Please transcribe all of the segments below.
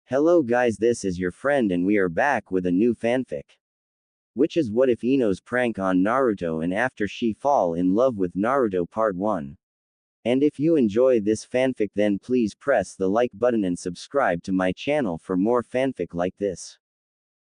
Hello guys, this is your friend and we are back with a new fanfic. Which is what if Ino's prank on Naruto and after she fall in love with Naruto part 1. And if you enjoy this fanfic then please press the like button and subscribe to my channel for more fanfic like this.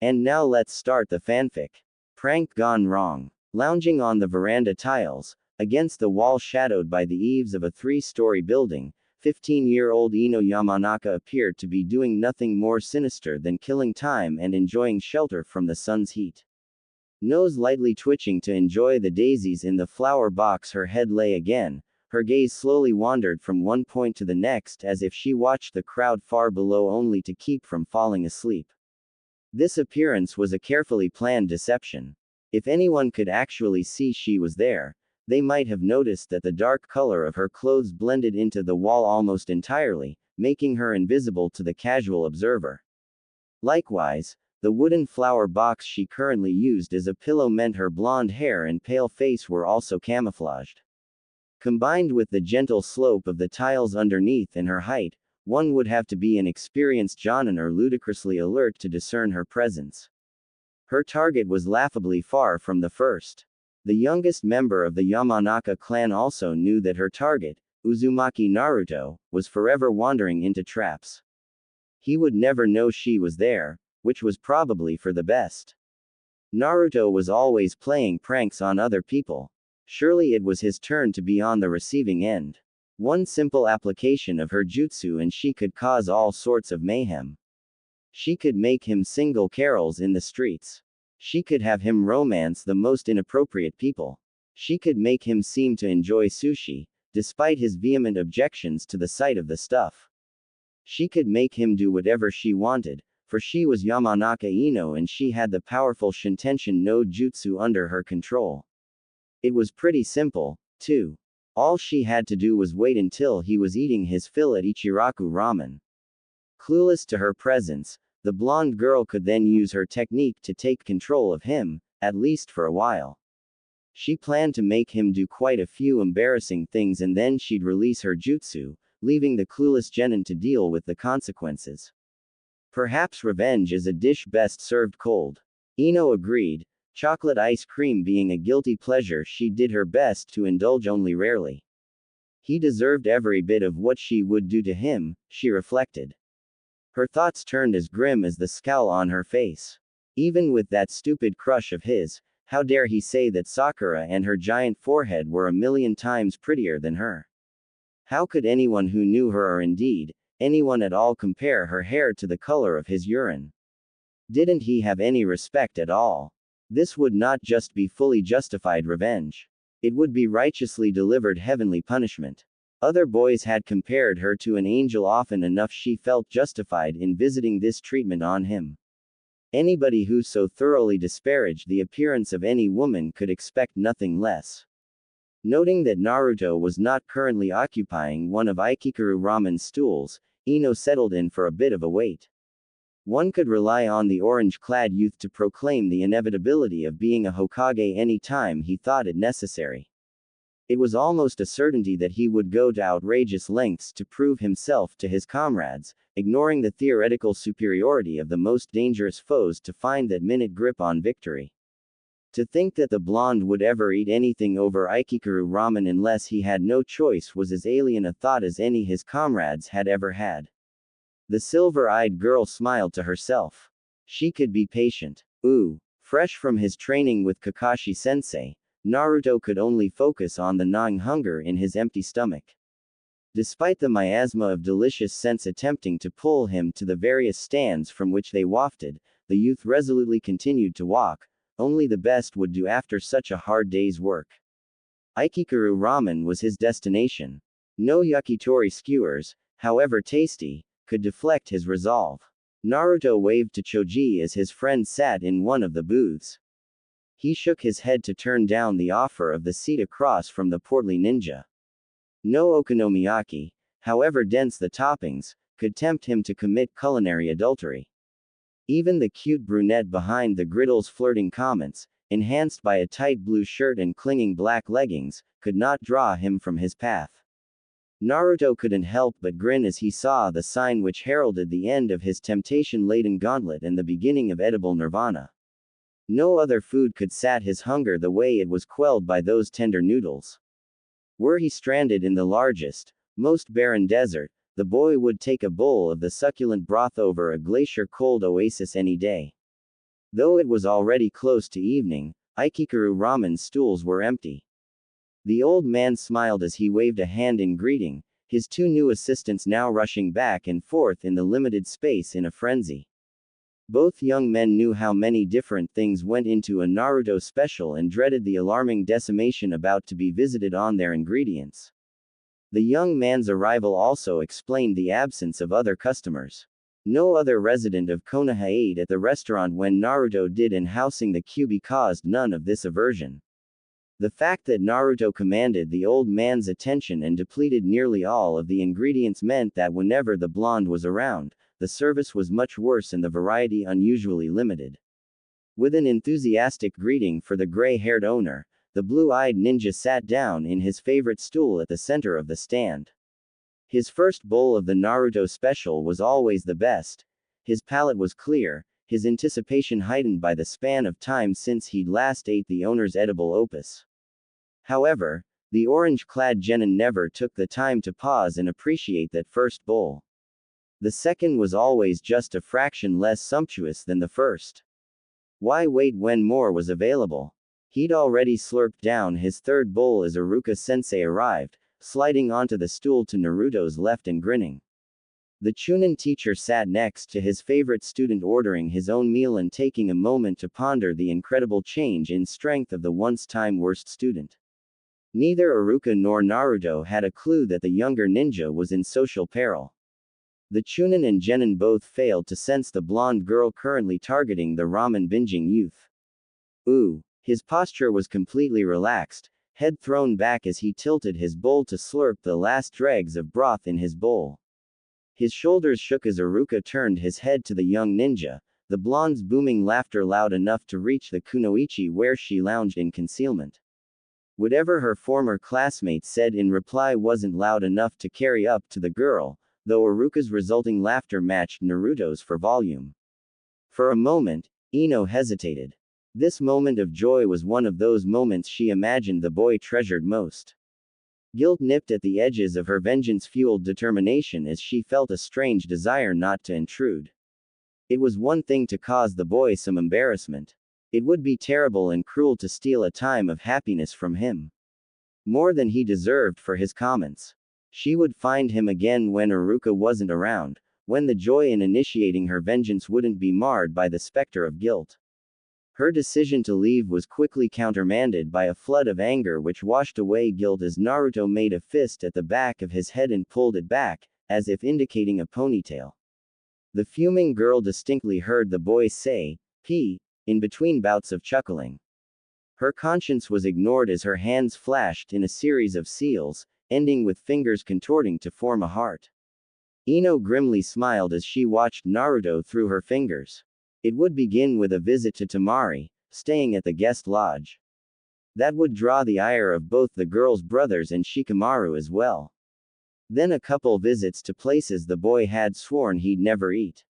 And now let's start the fanfic. Prank gone wrong. Lounging on the veranda tiles, against the wall shadowed by the eaves of a 3-story building, 15-year-old Ino Yamanaka appeared to be doing nothing more sinister than killing time and enjoying shelter from the sun's heat. Nose lightly twitching to enjoy the daisies in the flower box, her head lay again, her gaze slowly wandered from one point to the next as if she watched the crowd far below only to keep from falling asleep. This appearance was a carefully planned deception. If anyone could actually see she was there, they might have noticed that the dark color of her clothes blended into the wall almost entirely, making her invisible to the casual observer. Likewise, the wooden flower box she currently used as a pillow meant her blonde hair and pale face were also camouflaged. Combined with the gentle slope of the tiles underneath and her height, one would have to be an experienced jonin or ludicrously alert to discern her presence. Her target was laughably far from the first. The youngest member of the Yamanaka clan also knew that her target, Uzumaki Naruto, was forever wandering into traps. He would never know she was there, which was probably for the best. Naruto was always playing pranks on other people. Surely it was his turn to be on the receiving end. One simple application of her jutsu and she could cause all sorts of mayhem. She could make him sing carols in the streets. She could have him romance the most inappropriate people. She could make him seem to enjoy sushi, despite his vehement objections to the sight of the stuff. She could make him do whatever she wanted, for she was Yamanaka Ino and she had the powerful Shintention no Jutsu under her control. It was pretty simple, too. All she had to do was wait until he was eating his fill at Ichiraku Ramen. Clueless to her presence, the blonde girl could then use her technique to take control of him, at least for a while. She planned to make him do quite a few embarrassing things and then she'd release her jutsu, leaving the clueless genin to deal with the consequences. Perhaps revenge is a dish best served cold. Ino agreed, chocolate ice cream being a guilty pleasure she did her best to indulge only rarely. He deserved every bit of what she would do to him, she reflected. Her thoughts turned as grim as the scowl on her face. Even with that stupid crush of his, how dare he say that Sakura and her giant forehead were a million times prettier than her? How could anyone who knew her or indeed, anyone at all compare her hair to the color of his urine? Didn't he have any respect at all? This would not just be fully justified revenge. It would be righteously delivered heavenly punishment. Other boys had compared her to an angel often enough she felt justified in visiting this treatment on him. Anybody who so thoroughly disparaged the appearance of any woman could expect nothing less. Noting that Naruto was not currently occupying one of Ikikuru Ramen's stools, Ino settled in for a bit of a wait. One could rely on the orange-clad youth to proclaim the inevitability of being a Hokage any time he thought it necessary. It was almost a certainty that he would go to outrageous lengths to prove himself to his comrades, ignoring the theoretical superiority of the most dangerous foes to find that minute grip on victory. To think that the blonde would ever eat anything over Ikikuru Ramen unless he had no choice was as alien a thought as any his comrades had ever had. The silver-eyed girl smiled to herself. She could be patient. Fresh from his training with Kakashi-sensei, Naruto could only focus on the gnawing hunger in his empty stomach. Despite the miasma of delicious scents attempting to pull him to the various stands from which they wafted, the youth resolutely continued to walk. Only the best would do after such a hard day's work. Ikikuru Ramen was his destination. No yakitori skewers, however tasty, could deflect his resolve. Naruto waved to Choji as his friend sat in one of the booths. He shook his head to turn down the offer of the seat across from the portly ninja. No okonomiyaki, however dense the toppings, could tempt him to commit culinary adultery. Even the cute brunette behind the griddle's flirting comments, enhanced by a tight blue shirt and clinging black leggings, could not draw him from his path. Naruto couldn't help but grin as he saw the sign which heralded the end of his temptation-laden gauntlet and the beginning of edible nirvana. No other food could sat his hunger the way it was quelled by those tender noodles. Were he stranded in the largest, most barren desert, the boy would take a bowl of the succulent broth over a glacier-cold oasis any day. Though it was already close to evening, Ikikuru Ramen's stools were empty. The old man smiled as he waved a hand in greeting, his two new assistants now rushing back and forth in the limited space in a frenzy. Both young men knew how many different things went into a Naruto special and dreaded the alarming decimation about to be visited on their ingredients. The young man's arrival also explained the absence of other customers. No other resident of Konoha ate at the restaurant when Naruto did, and housing the Kyuubi caused none of this aversion. The fact that Naruto commanded the old man's attention and depleted nearly all of the ingredients meant that whenever the blonde was around, the service was much worse and the variety unusually limited. With an enthusiastic greeting for the gray-haired owner, the blue-eyed ninja sat down in his favorite stool at the center of the stand. His first bowl of the Naruto special was always the best. His palate was clear, his anticipation heightened by the span of time since he'd last ate the owner's edible opus. However, the orange-clad genin never took the time to pause and appreciate that first bowl. The second was always just a fraction less sumptuous than the first. Why wait when more was available? He'd already slurped down his third bowl as Iruka-sensei arrived, sliding onto the stool to Naruto's left and grinning. The Chunin teacher sat next to his favorite student, ordering his own meal and taking a moment to ponder the incredible change in strength of the once-time worst student. Neither Iruka nor Naruto had a clue that the younger ninja was in social peril. The Chunin and genin both failed to sense the blonde girl currently targeting the ramen binging youth. Ooh. His posture was completely relaxed, head thrown back as he tilted his bowl to slurp the last dregs of broth in his bowl. His shoulders shook as Iruka turned his head to the young ninja, the blonde's booming laughter loud enough to reach the kunoichi where she lounged in concealment. Whatever her former classmates said in reply wasn't loud enough to carry up to the girl, though Iruka's resulting laughter matched Naruto's for volume. For a moment, Ino hesitated. This moment of joy was one of those moments she imagined the boy treasured most. Guilt nipped at the edges of her vengeance-fueled determination as she felt a strange desire not to intrude. It was one thing to cause the boy some embarrassment. It would be terrible and cruel to steal a time of happiness from him. More than he deserved for his comments. She would find him again when Iruka wasn't around, when the joy in initiating her vengeance wouldn't be marred by the specter of guilt. Her decision to leave was quickly countermanded by a flood of anger which washed away guilt as Naruto made a fist at the back of his head and pulled it back, as if indicating a ponytail. The fuming girl distinctly heard the boy say, "P," in between bouts of chuckling. Her conscience was ignored as her hands flashed in a series of seals, ending with fingers contorting to form a heart. Ino grimly smiled as she watched Naruto through her fingers. It would begin with a visit to Tamari, staying at the guest lodge. That would draw the ire of both the girl's brothers and Shikamaru as well. Then a couple visits to places the boy had sworn he'd never eat.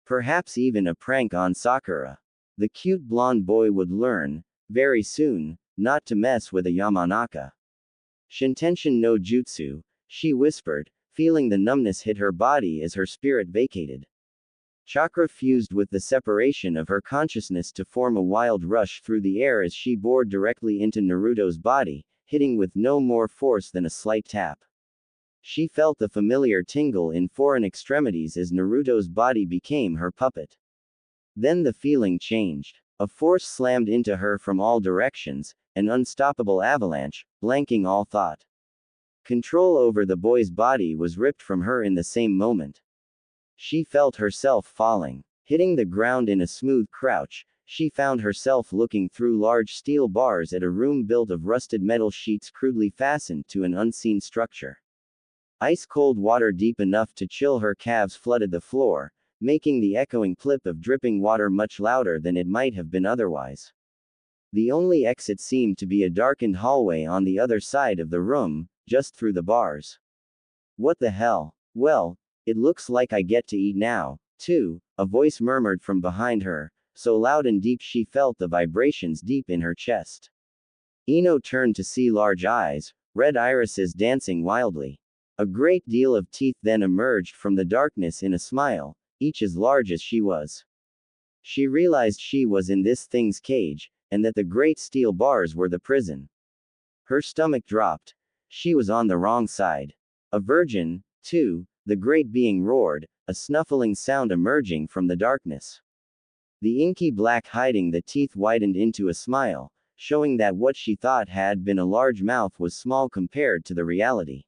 Perhaps even a prank on Sakura. The cute blonde boy would learn, very soon, not to mess with a Yamanaka. Shintenshin no jutsu, she whispered, feeling the numbness hit her body as her spirit vacated. Chakra fused with the separation of her consciousness to form a wild rush through the air as she bored directly into Naruto's body, hitting with no more force than a slight tap. She felt the familiar tingle in foreign extremities as Naruto's body became her puppet. Then the feeling changed. A force slammed into her from all directions, an unstoppable avalanche, blanking all thought. Control over the boy's body was ripped from her in the same moment. She felt herself falling. Hitting the ground in a smooth crouch, she found herself looking through large steel bars at a room built of rusted metal sheets crudely fastened to an unseen structure. Ice-cold water deep enough to chill her calves flooded the floor, making the echoing plip of dripping water much louder than it might have been otherwise. The only exit seemed to be a darkened hallway on the other side of the room, just through the bars. What the hell? Well, it looks like I get to eat now, too, a voice murmured from behind her, so loud and deep she felt the vibrations deep in her chest. Ino turned to see large eyes, red irises dancing wildly. A great deal of teeth then emerged from the darkness in a smile, each as large as she was. She realized she was in this thing's cage, and that the great steel bars were the prison. Her stomach dropped. She was on the wrong side. A virgin, too, the great being roared, a snuffling sound emerging from the darkness. The inky black hiding the teeth widened into a smile, showing that what she thought had been a large mouth was small compared to the reality.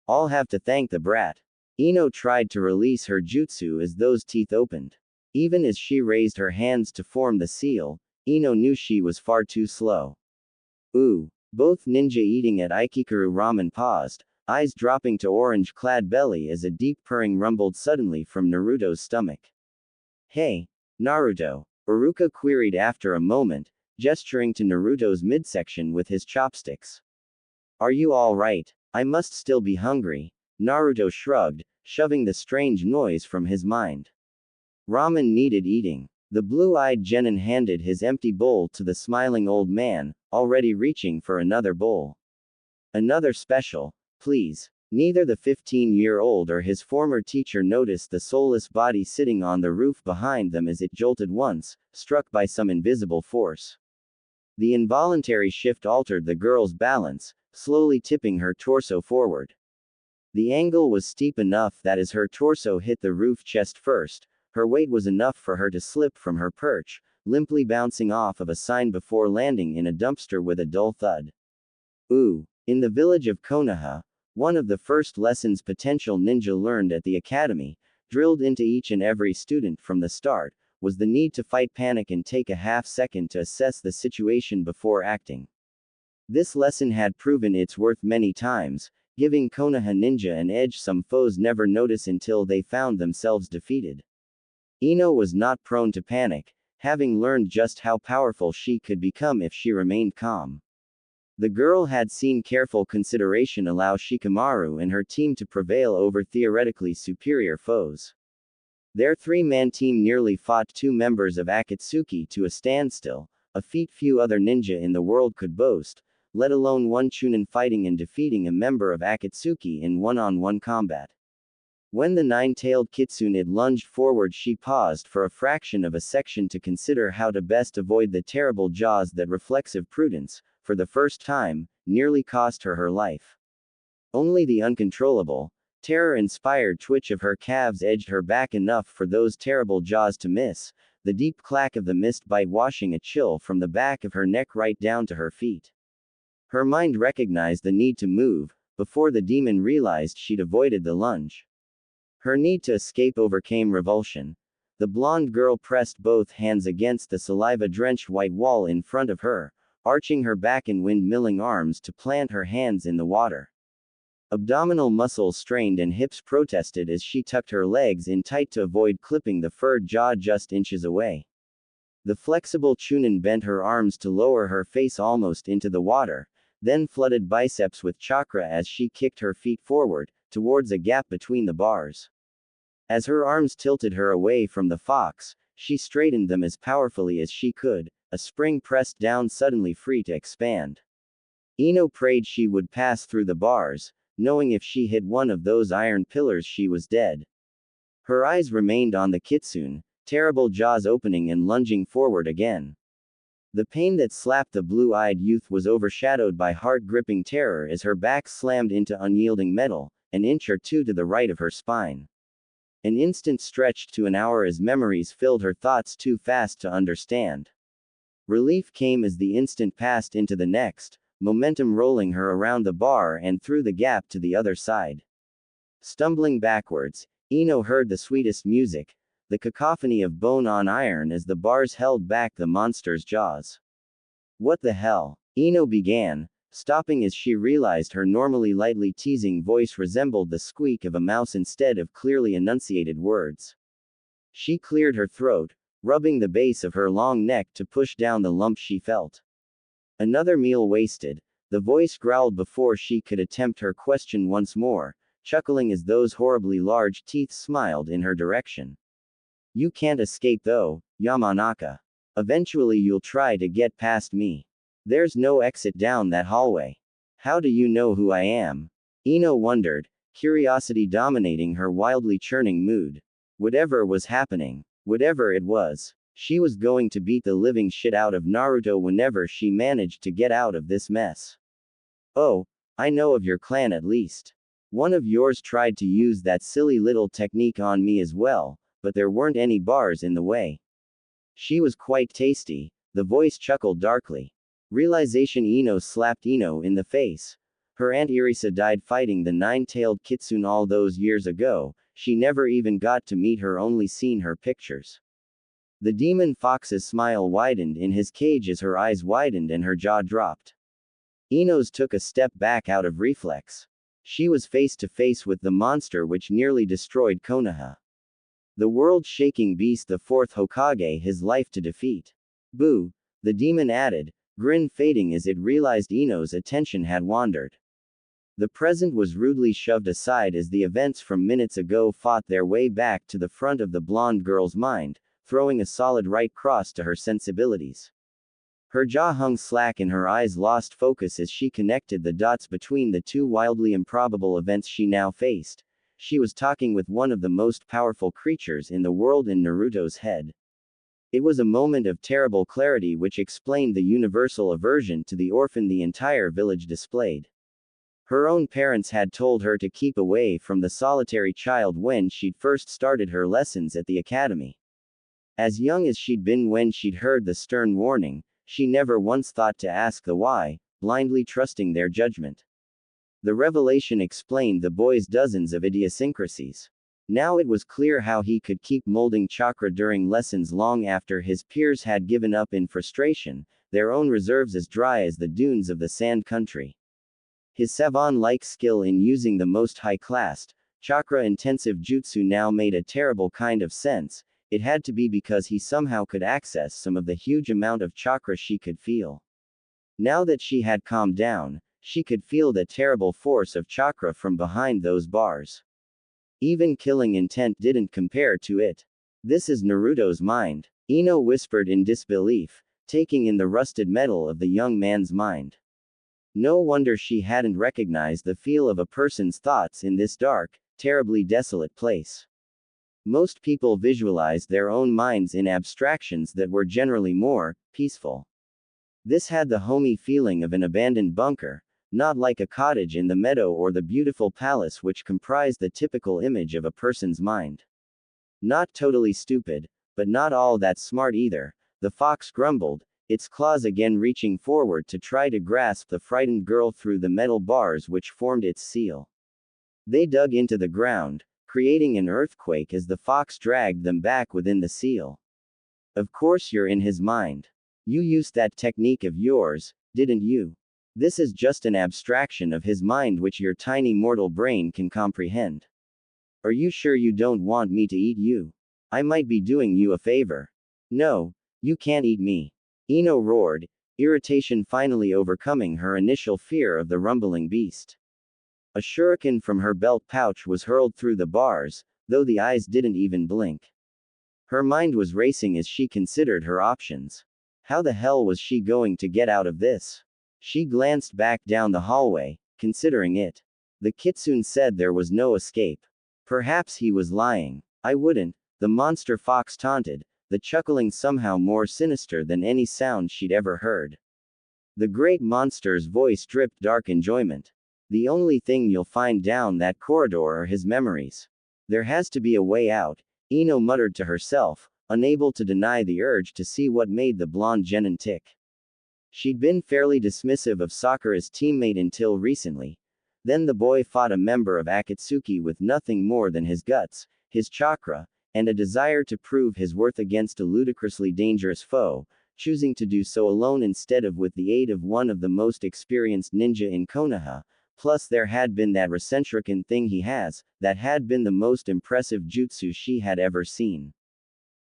I'll have to thank the brat. Ino tried to release her jutsu as those teeth opened. Even as she raised her hands to form the seal, Ino knew she was far too slow. Ooh. Both ninja eating at Ikikuru ramen paused, eyes dropping to orange-clad belly as a deep purring rumbled suddenly from Naruto's stomach. Hey, Naruto, Iruka queried after a moment, gesturing to Naruto's midsection with his chopsticks. Are you all right? I must still be hungry. Naruto shrugged, shoving the strange noise from his mind. Ramen needed eating. The blue-eyed genin handed his empty bowl to the smiling old man, already reaching for another bowl. Another special, please. Neither the 15-year-old or his former teacher noticed the soulless body sitting on the roof behind them as it jolted once, struck by some invisible force. The involuntary shift altered the girl's balance, slowly tipping her torso forward. The angle was steep enough that as her torso hit the roof chest first, her weight was enough for her to slip from her perch, limply bouncing off of a sign before landing in a dumpster with a dull thud. Ooh. In the village of Konoha, one of the first lessons potential ninja learned at the academy, drilled into each and every student from the start, was the need to fight panic and take a half-second to assess the situation before acting. This lesson had proven its worth many times, giving Konoha ninja an edge some foes never notice until they found themselves defeated. Ino was not prone to panic, having learned just how powerful she could become if she remained calm. The girl had seen careful consideration allow Shikamaru and her team to prevail over theoretically superior foes. Their three-man team nearly fought two members of Akatsuki to a standstill, a feat few other ninja in the world could boast, let alone one Chunin fighting and defeating a member of Akatsuki in one-on-one combat. When the nine-tailed kitsune lunged forward, she paused for a fraction of a second to consider how to best avoid the terrible jaws that reflexive prudence, for the first time, nearly cost her her life. Only the uncontrollable, terror-inspired twitch of her calves edged her back enough for those terrible jaws to miss, the deep clack of the mist bite washing a chill from the back of her neck right down to her feet. Her mind recognized the need to move, before the demon realized she'd avoided the lunge. Her need to escape overcame revulsion. The blonde girl pressed both hands against the saliva-drenched white wall in front of her, arching her back and windmilling arms to plant her hands in the water. Abdominal muscles strained and hips protested as she tucked her legs in tight to avoid clipping the furred jaw just inches away. The flexible Chunin bent her arms to lower her face almost into the water, then flooded biceps with chakra as she kicked her feet forward, towards a gap between the bars. As her arms tilted her away from the fox, she straightened them as powerfully as she could, a spring pressed down suddenly free to expand. Ino prayed she would pass through the bars, knowing if she hit one of those iron pillars she was dead. Her eyes remained on the kitsune, terrible jaws opening and lunging forward again. The pain that slapped the blue-eyed youth was overshadowed by heart-gripping terror as her back slammed into unyielding metal, an inch or two to the right of her spine. An instant stretched to an hour as memories filled her thoughts too fast to understand. Relief came as the instant passed into the next, momentum rolling her around the bar and through the gap to the other side. Stumbling backwards, Ino heard the sweetest music, the cacophony of bone on iron as the bars held back the monster's jaws. What the hell? Ino began, stopping as she realized her normally lightly teasing voice resembled the squeak of a mouse instead of clearly enunciated words. She cleared her throat, rubbing the base of her long neck to push down the lump she felt. Another meal wasted, the voice growled before she could attempt her question once more. chuckling as those horribly large teeth smiled in her direction. You can't escape though, Yamanaka. Eventually you'll try to get past me. There's no exit down that hallway. How do you know who I am? Ino wondered, curiosity dominating her wildly churning mood. Whatever was happening, whatever it was, she was going to beat the living shit out of Naruto whenever she managed to get out of this mess. Oh, I know of your clan at least. One of yours tried to use that silly little technique on me as well, but there weren't any bars in the way. She was quite tasty, the voice chuckled darkly. Realization Ino slapped Ino in the face. Her aunt Irisa died fighting the nine-tailed kitsune all those years ago, she never even got to meet her, only seen her pictures. The demon fox's smile widened in his cage as her eyes widened and her jaw dropped. Ino's took a step back out of reflex. She was face to face with the monster which nearly destroyed Konoha. The world-shaking beast, the fourth Hokage, his life to defeat. Boo, the demon added, grin fading as it realized Ino's attention had wandered. The present was rudely shoved aside as the events from minutes ago fought their way back to the front of the blonde girl's mind, throwing a solid right cross to her sensibilities. Her jaw hung slack and her eyes lost focus as she connected the dots between the two wildly improbable events she now faced. She was talking with one of the most powerful creatures in the world in Naruto's head. It was a moment of terrible clarity which explained the universal aversion to the orphan the entire village displayed. Her own parents had told her to keep away from the solitary child when she'd first started her lessons at the academy. As young as she'd been when she'd heard the stern warning, she never once thought to ask the why, blindly trusting their judgment. The revelation explained the boy's dozens of idiosyncrasies. Now it was clear how he could keep molding chakra during lessons long after his peers had given up in frustration, their own reserves as dry as the dunes of the sand country. His savant-like skill in using the most high-classed, chakra-intensive jutsu now made a terrible kind of sense. It had to be because he somehow could access some of the huge amount of chakra she could feel. Now that she had calmed down, she could feel the terrible force of chakra from behind those bars. Even killing intent didn't compare to it. This is Naruto's mind, Ino whispered in disbelief, taking in the rusted metal of the young man's mind. No wonder she hadn't recognized the feel of a person's thoughts in this dark, terribly desolate place. Most people visualized their own minds in abstractions that were generally more peaceful. This had the homey feeling of an abandoned bunker, not like a cottage in the meadow or the beautiful palace which comprised the typical image of a person's mind. Not totally stupid, but not all that smart either, the fox grumbled, its claws again reaching forward to try to grasp the frightened girl through the metal bars which formed its seal. They dug into the ground, creating an earthquake as the fox dragged them back within the seal. Of course you're in his mind. You used that technique of yours, didn't you? This is just an abstraction of his mind which your tiny mortal brain can comprehend. Are you sure you don't want me to eat you? I might be doing you a favor. No, you can't eat me. Ino roared, irritation finally overcoming her initial fear of the rumbling beast. A shuriken from her belt pouch was hurled through the bars, though the eyes didn't even blink. Her mind was racing as she considered her options. How the hell was she going to get out of this? She glanced back down the hallway, considering it. The kitsune said there was no escape. Perhaps he was lying. I wouldn't, the monster fox taunted, the chuckling somehow more sinister than any sound she'd ever heard. The great monster's voice dripped dark enjoyment. The only thing you'll find down that corridor are his memories. There has to be a way out, Ino muttered to herself, unable to deny the urge to see what made the blonde genin tick. She'd been fairly dismissive of Sakura's teammate until recently. Then the boy fought a member of Akatsuki with nothing more than his guts, his chakra, and a desire to prove his worth against a ludicrously dangerous foe, choosing to do so alone instead of with the aid of one of the most experienced ninja in Konoha. Plus there had been that Rasenshuriken thing he has, that had been the most impressive jutsu she had ever seen.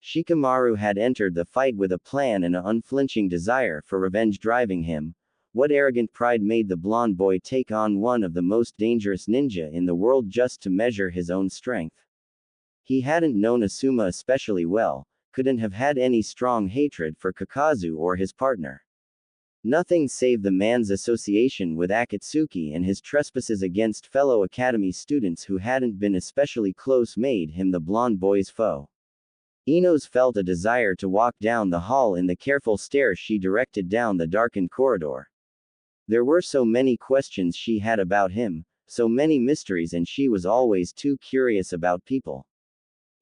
Shikamaru had entered the fight with a plan and an unflinching desire for revenge driving him, What arrogant pride made the blonde boy take on one of the most dangerous ninja in the world just to measure his own strength? He hadn't known Asuma especially well, couldn't have had any strong hatred for Kakazu or his partner. Nothing save the man's association with Akatsuki and his trespasses against fellow academy students who hadn't been especially close made him the blonde boy's foe. Enos felt a desire to walk down the hall in the careful stare she directed down the darkened corridor. There were so many questions she had about him, so many mysteries, and she was always too curious about people.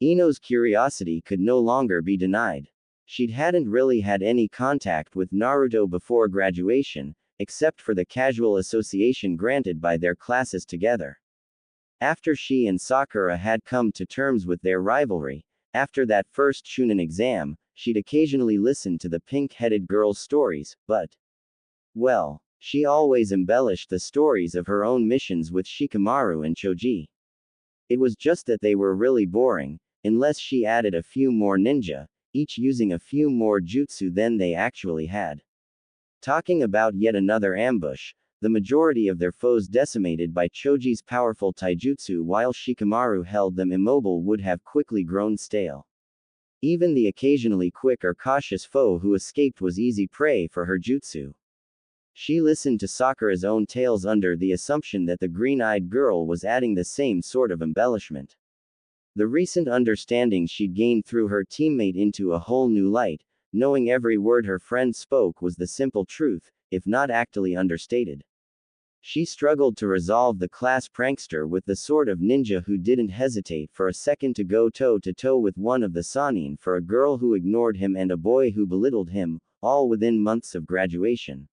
Enos' curiosity could no longer be denied. She hadn't really had any contact with Naruto before graduation, except for the casual association granted by their classes together. After she and Sakura had come to terms with their rivalry, after that first Shunin exam, she'd occasionally listen to the pink-headed girl's stories, but, well, she always embellished the stories of her own missions with Shikamaru and Choji. It was just that they were really boring, unless she added a few more ninja, each using a few more jutsu than they actually had. Talking about yet another ambush, the majority of their foes decimated by Choji's powerful taijutsu while Shikamaru held them immobile would have quickly grown stale. Even the occasionally quick or cautious foe who escaped was easy prey for her jutsu. She listened to Sakura's own tales under the assumption that the green-eyed girl was adding the same sort of embellishment. The recent understanding she'd gained threw her teammate into a whole new light, knowing every word her friend spoke was the simple truth, if not actually understated. She struggled to resolve the class prankster with the sort of ninja who didn't hesitate for a second to go toe-to-toe with one of the Sannin for a girl who ignored him and a boy who belittled him, all within months of graduation.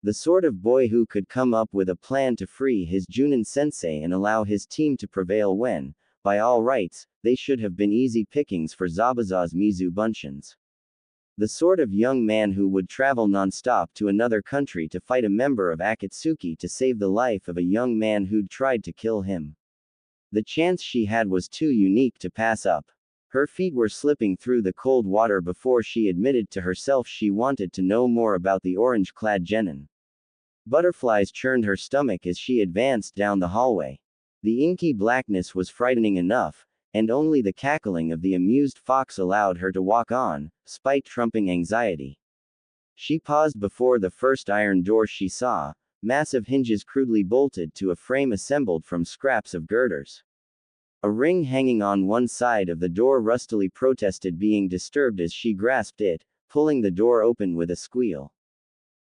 The sort of boy who could come up with a plan to free his Junin sensei and allow his team to prevail when, by all rights, they should have been easy pickings for Zabuza's Mizu Bunshins. The sort of young man who would travel non-stop to another country to fight a member of Akatsuki to save the life of a young man who'd tried to kill him. The chance she had was too unique to pass up. Her feet were slipping through the cold water before she admitted to herself she wanted to know more about the orange-clad genin. Butterflies churned her stomach as she advanced down the hallway. The inky blackness was frightening enough, and only the cackling of the amused fox allowed her to walk on, spite trumping anxiety. She paused before the first iron door she saw, massive hinges crudely bolted to a frame assembled from scraps of girders. A ring hanging on one side of the door rustily protested being disturbed as she grasped it, pulling the door open with a squeal.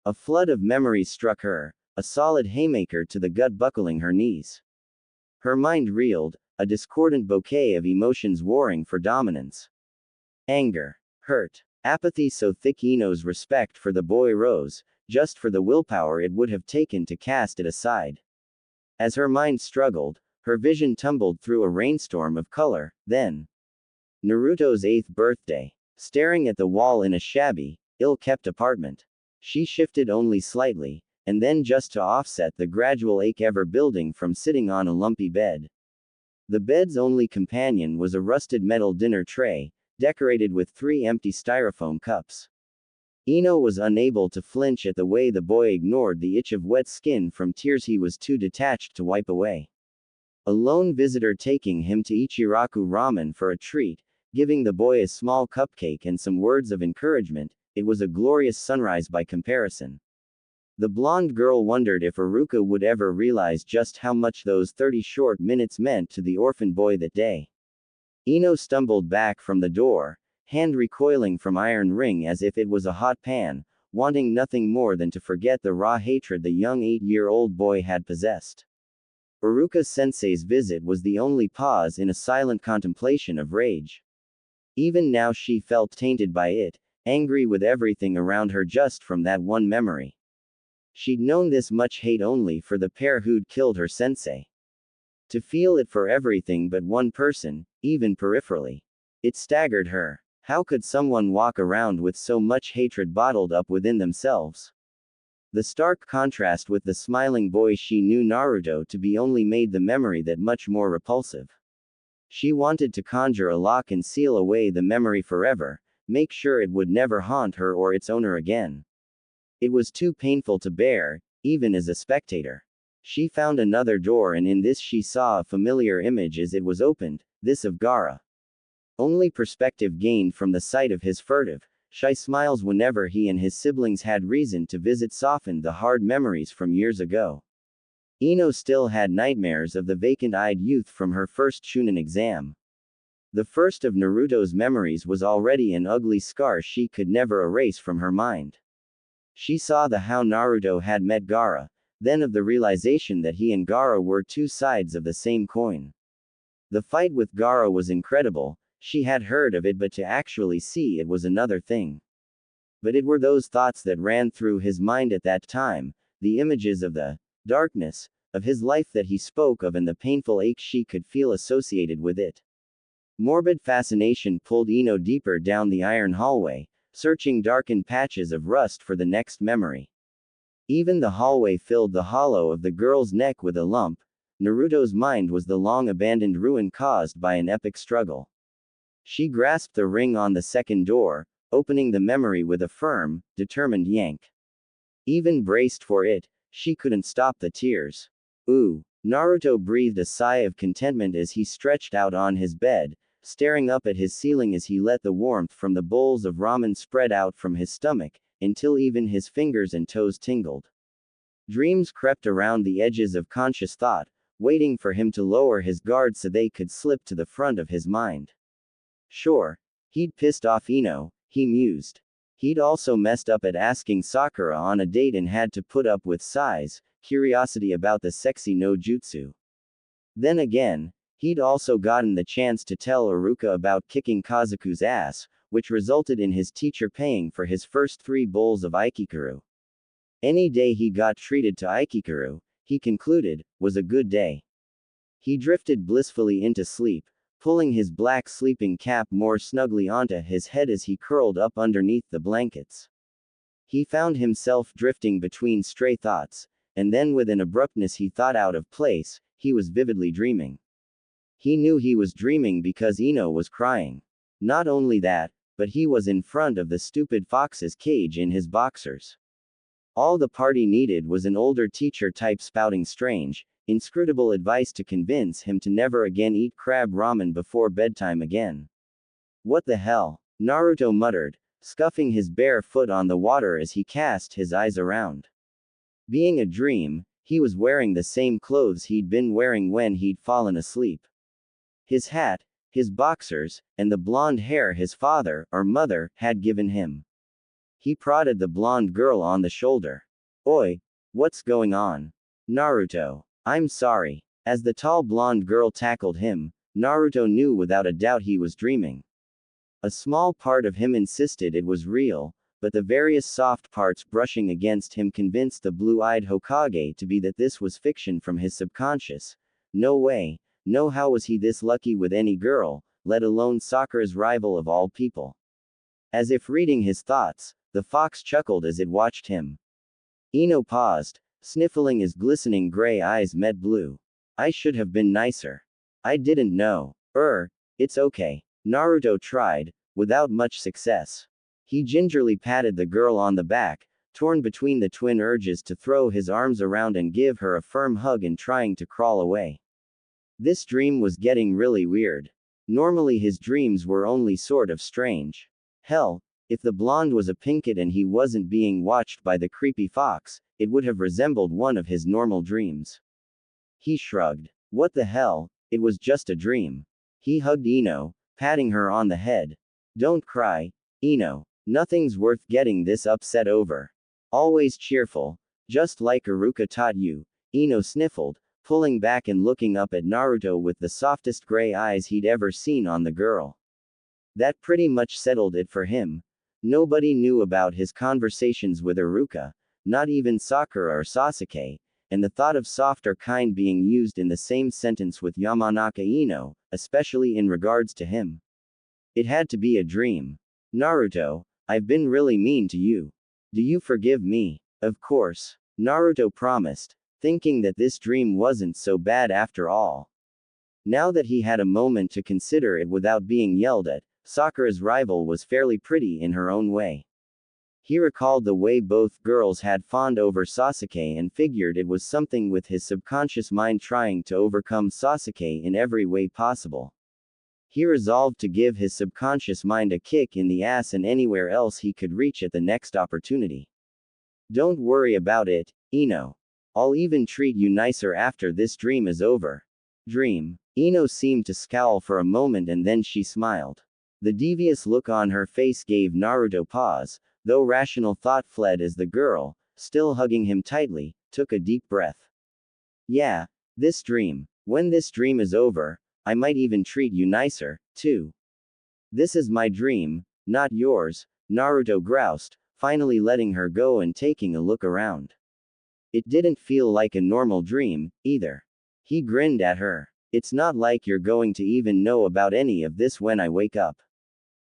A flood of memories struck her, a solid haymaker to the gut buckling her knees. Her mind reeled, a discordant bouquet of emotions warring for dominance. Anger, hurt, apathy, so thick Ino's respect for the boy rose, just for the willpower it would have taken to cast it aside. As her mind struggled, her vision tumbled through a rainstorm of color, then Naruto's 8th birthday. Staring at the wall in a shabby, ill-kept apartment. She shifted only slightly, and then just to offset the gradual ache ever building from sitting on a lumpy bed. The bed's only companion was a rusted metal dinner tray, decorated with 3 empty styrofoam cups. Ino was unable to flinch at the way the boy ignored the itch of wet skin from tears he was too detached to wipe away. A lone visitor taking him to Ichiraku Ramen for a treat, giving the boy a small cupcake and some words of encouragement, it was a glorious sunrise by comparison. The blonde girl wondered if Iruka would ever realize just how much those 30 short minutes meant to the orphan boy that day. Ino stumbled back from the door, hand recoiling from iron ring as if it was a hot pan, wanting nothing more than to forget the raw hatred the young 8-year-old boy had possessed. Iruka-sensei's visit was the only pause in a silent contemplation of rage. Even now she felt tainted by it, angry with everything around her just from that one memory. She'd known this much hate only for the pair who'd killed her sensei. To feel it for everything but one person, even peripherally. It staggered her. How could someone walk around with so much hatred bottled up within themselves? The stark contrast with the smiling boy she knew Naruto to be only made the memory that much more repulsive. She wanted to conjure a lock and seal away the memory forever, make sure it would never haunt her or its owner again. It was too painful to bear, even as a spectator. She found another door, and in this she saw a familiar image as it was opened, this of Gaara. Only perspective gained from the sight of his furtive, shy smiles whenever he and his siblings had reason to visit softened the hard memories from years ago. Ino still had nightmares of the vacant-eyed youth from her first Chunin exam. The first of Naruto's memories was already an ugly scar she could never erase from her mind. She saw the how Naruto had met Gaara, then of the realization that he and Gaara were two sides of the same coin. The fight with Gaara was incredible, she had heard of it, but to actually see it was another thing. But it were those thoughts that ran through his mind at that time, the images of the darkness of his life that he spoke of and the painful ache she could feel associated with it. Morbid fascination pulled Ino deeper down the iron hallway, searching darkened patches of rust for the next memory. Even the hallway filled the hollow of the girl's neck with a lump. Naruto's mind was the long-abandoned ruin caused by an epic struggle. She grasped the ring on the second door, opening the memory with a firm, determined yank. Even braced for it, she couldn't stop the tears. Ooh. Naruto breathed a sigh of contentment as he stretched out on his bed, staring up at his ceiling as he let the warmth from the bowls of ramen spread out from his stomach, until even his fingers and toes tingled. Dreams crept around the edges of conscious thought, waiting for him to lower his guard so they could slip to the front of his mind. Sure. He'd pissed off Ino, he mused. He'd also messed up at asking Sakura on a date and had to put up with Sai's curiosity about the sexy no jutsu. Then again, he'd also gotten the chance to tell Iruka about kicking Kazuku's ass, which resulted in his teacher paying for his first 3 bowls of Aikikaru. Any day he got treated to Aikikaru, he concluded, was a good day. He drifted blissfully into sleep, pulling his black sleeping cap more snugly onto his head as he curled up underneath the blankets. He found himself drifting between stray thoughts, and then with an abruptness he thought out of place, he was vividly dreaming. He knew he was dreaming because Ino was crying. Not only that, but he was in front of the stupid fox's cage in his boxers. All the party needed was an older teacher type spouting strange, inscrutable advice to convince him to never again eat crab ramen before bedtime again. What the hell? Naruto muttered, scuffing his bare foot on the water as he cast his eyes around. Being a dream, he was wearing the same clothes he'd been wearing when he'd fallen asleep. His hat, his boxers, and the blonde hair his father, or mother, had given him. He prodded the blonde girl on the shoulder. Oi, what's going on? Naruto. I'm sorry. As the tall blonde girl tackled him, Naruto knew without a doubt he was dreaming. A small part of him insisted it was real, but the various soft parts brushing against him convinced the blue-eyed Hokage to be that this was fiction from his subconscious. No way, no how was he this lucky with any girl, let alone Sakura's rival of all people. As if reading his thoughts, the fox chuckled as it watched him. Ino paused, sniffling as glistening gray eyes met blue. I should have been nicer. I didn't know. It's okay. Naruto tried, without much success. He gingerly patted the girl on the back, torn between the twin urges to throw his arms around and give her a firm hug and trying to crawl away. This dream was getting really weird. Normally his dreams were only sort of strange. Hell, if the blonde was a pinkett and he wasn't being watched by the creepy fox, it would have resembled one of his normal dreams. He shrugged. What the hell, it was just a dream. He hugged Ino, patting her on the head. Don't cry, Ino. Nothing's worth getting this upset over. Always cheerful, just like Iruka taught you, Ino sniffled, pulling back and looking up at Naruto with the softest gray eyes he'd ever seen on the girl. That pretty much settled it for him. Nobody knew about his conversations with Iruka, not even Sakura or Sasuke, and the thought of soft or kind being used in the same sentence with Yamanaka Ino, especially in regards to him. It had to be a dream. Naruto, I've been really mean to you. Do you forgive me? Of course. Naruto promised, thinking that this dream wasn't so bad after all. Now that he had a moment to consider it without being yelled at, Sakura's rival was fairly pretty in her own way. He recalled the way both girls had fawned over Sasuke and figured it was something with his subconscious mind trying to overcome Sasuke in every way possible. He resolved to give his subconscious mind a kick in the ass and anywhere else he could reach at the next opportunity. Don't worry about it, Ino. I'll even treat you nicer after this dream is over. Dream. Ino seemed to scowl for a moment and then she smiled. The devious look on her face gave Naruto pause, though rational thought fled as the girl, still hugging him tightly, took a deep breath. Yeah, this dream. When this dream is over, I might even treat you nicer, too. This is my dream, not yours, Naruto groused, finally letting her go and taking a look around. It didn't feel like a normal dream, either. He grinned at her. It's not like you're going to even know about any of this when I wake up.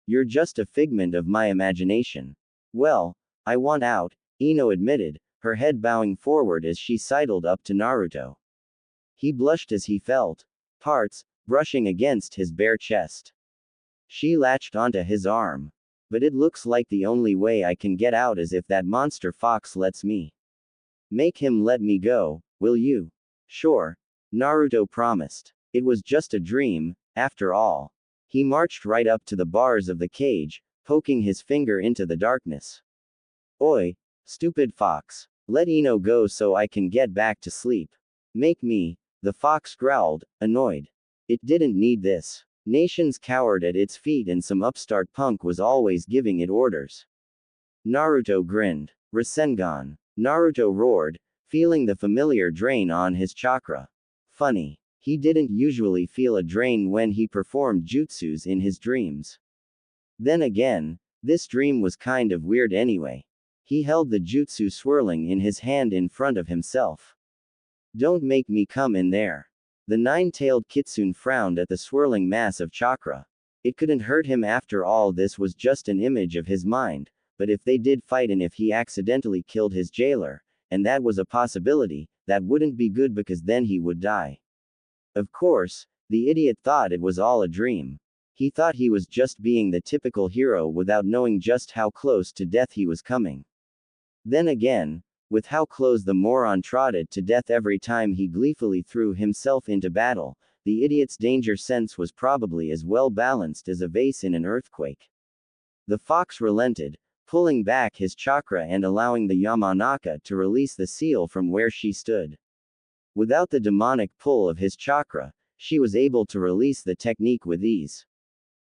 You're just a figment of my imagination. Well, I want out, Ino admitted, her head bowing forward as she sidled up to Naruto. He blushed as he felt parts brushing against his bare chest. She latched onto his arm. But it looks like the only way I can get out is if that monster fox lets me. Make him let me go, will you? Sure. Naruto promised. It was just a dream, after all. He marched right up to the bars of the cage, poking his finger into the darkness. Oi, stupid fox. Let Ino go so I can get back to sleep. Make me, the fox growled, annoyed. It didn't need this. Nations cowered at its feet and some upstart punk was always giving it orders. Naruto grinned. Rasengan. Naruto roared, feeling the familiar drain on his chakra. Funny. He didn't usually feel a drain when he performed jutsus in his dreams. Then again, this dream was kind of weird anyway. He held the jutsu swirling in his hand in front of himself. Don't make me come in there. The nine-tailed kitsune frowned at the swirling mass of chakra. It couldn't hurt him after all, this was just an image of his mind, but if they did fight and if he accidentally killed his jailer, and that was a possibility, that wouldn't be good because then he would die. Of course, the idiot thought it was all a dream. He thought he was just being the typical hero without knowing just how close to death he was coming. Then again, with how close the moron trotted to death every time he gleefully threw himself into battle, the idiot's danger sense was probably as well balanced as a vase in an earthquake. The fox relented, pulling back his chakra and allowing the Yamanaka to release the seal from where she stood. Without the demonic pull of his chakra, she was able to release the technique with ease.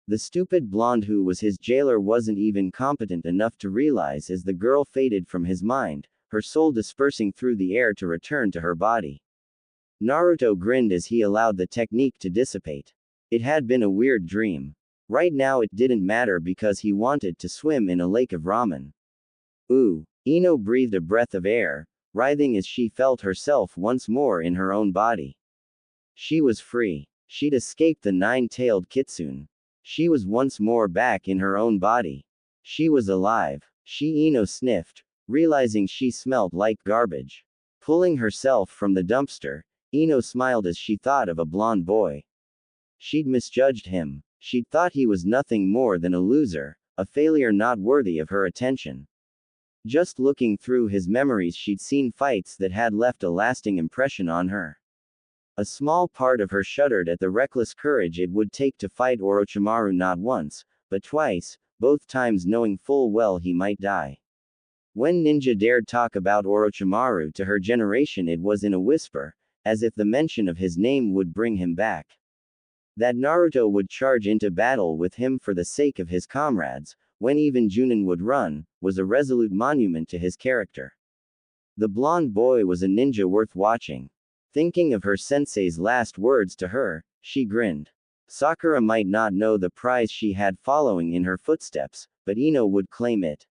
The stupid blonde who was his jailer wasn't even competent enough to realize as the girl faded from his mind, her soul dispersing through the air to return to her body. Naruto grinned as he allowed the technique to dissipate. It had been a weird dream. Right now it didn't matter because he wanted to swim in a lake of ramen. Ooh, Ino breathed a breath of air, writhing as she felt herself once more in her own body. She was free. She'd escaped the nine-tailed kitsune. She was once more back in her own body. She was alive. Ino sniffed, realizing she smelled like garbage. Pulling herself from the dumpster, Ino smiled as she thought of a blonde boy. She'd misjudged him. She'd thought he was nothing more than a loser, a failure not worthy of her attention. Just looking through his memories, she'd seen fights that had left a lasting impression on her. A small part of her shuddered at the reckless courage it would take to fight Orochimaru not once, but twice, both times knowing full well he might die. When Ninja dared talk about Orochimaru to her generation, it was in a whisper, as if the mention of his name would bring him back. That Naruto would charge into battle with him for the sake of his comrades, when even Junin would run, was a resolute monument to his character. The blonde boy was a ninja worth watching. Thinking of her sensei's last words to her, she grinned. Sakura might not know the prize she had following in her footsteps, but Ino would claim it.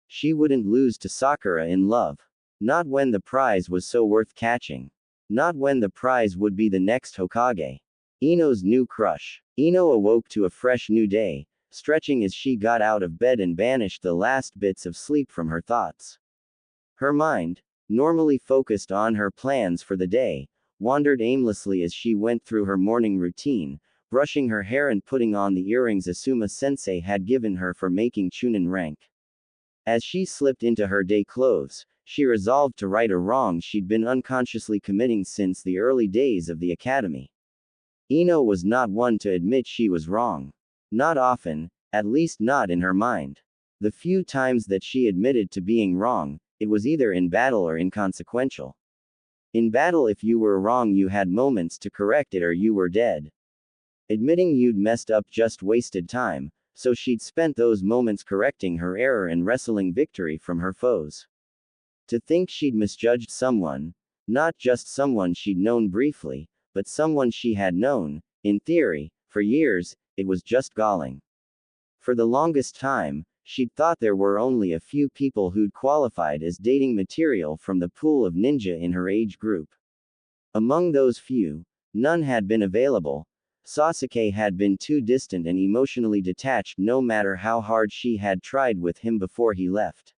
She wouldn't lose to Sakura in love. Not when the prize was so worth catching. Not when the prize would be the next Hokage. Ino's new crush. Ino awoke to a fresh new day, stretching as she got out of bed and banished the last bits of sleep from her thoughts. Her mind, normally focused on her plans for the day, wandered aimlessly as she went through her morning routine, brushing her hair and putting on the earrings Asuma-sensei had given her for making Chunin rank. As she slipped into her day clothes, she resolved to right a wrong she'd been unconsciously committing since the early days of the academy. Ino was not one to admit she was wrong. Not often, at least not in her mind. The few times that she admitted to being wrong, it was either in battle or inconsequential. In battle, if you were wrong, you had moments to correct it or you were dead. Admitting you'd messed up just wasted time, so she'd spent those moments correcting her error and wrestling victory from her foes. To think she'd misjudged someone, not just someone she'd known briefly, but someone she had known, in theory, for years, it was just galling. For the longest time, she'd thought there were only a few people who'd qualified as dating material from the pool of ninja in her age group. Among those few, none had been available. Sasuke had been too distant and emotionally detached no matter how hard she had tried with him before he left.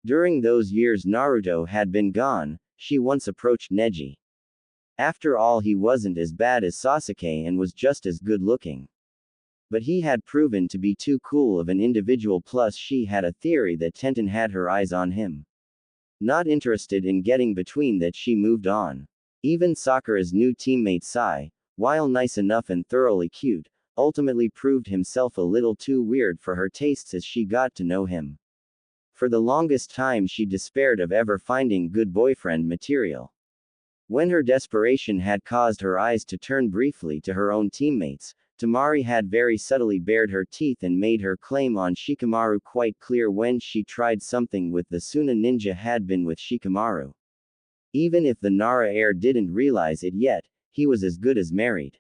During those years Naruto had been gone, she once approached Neji. After all, he wasn't as bad as Sasuke and was just as good looking. But he had proven to be too cool of an individual, plus she had a theory that Tenten had her eyes on him. Not interested in getting between that, she moved on. Even Sakura's new teammate Sai, while nice enough and thoroughly cute, ultimately proved himself a little too weird for her tastes as she got to know him. For the longest time she despaired of ever finding good boyfriend material. When her desperation had caused her eyes to turn briefly to her own teammates, Tamari had very subtly bared her teeth and made her claim on Shikamaru quite clear. When she tried something with the Suna ninja had been with Shikamaru. Even if the Nara heir didn't realize it yet, he was as good as married.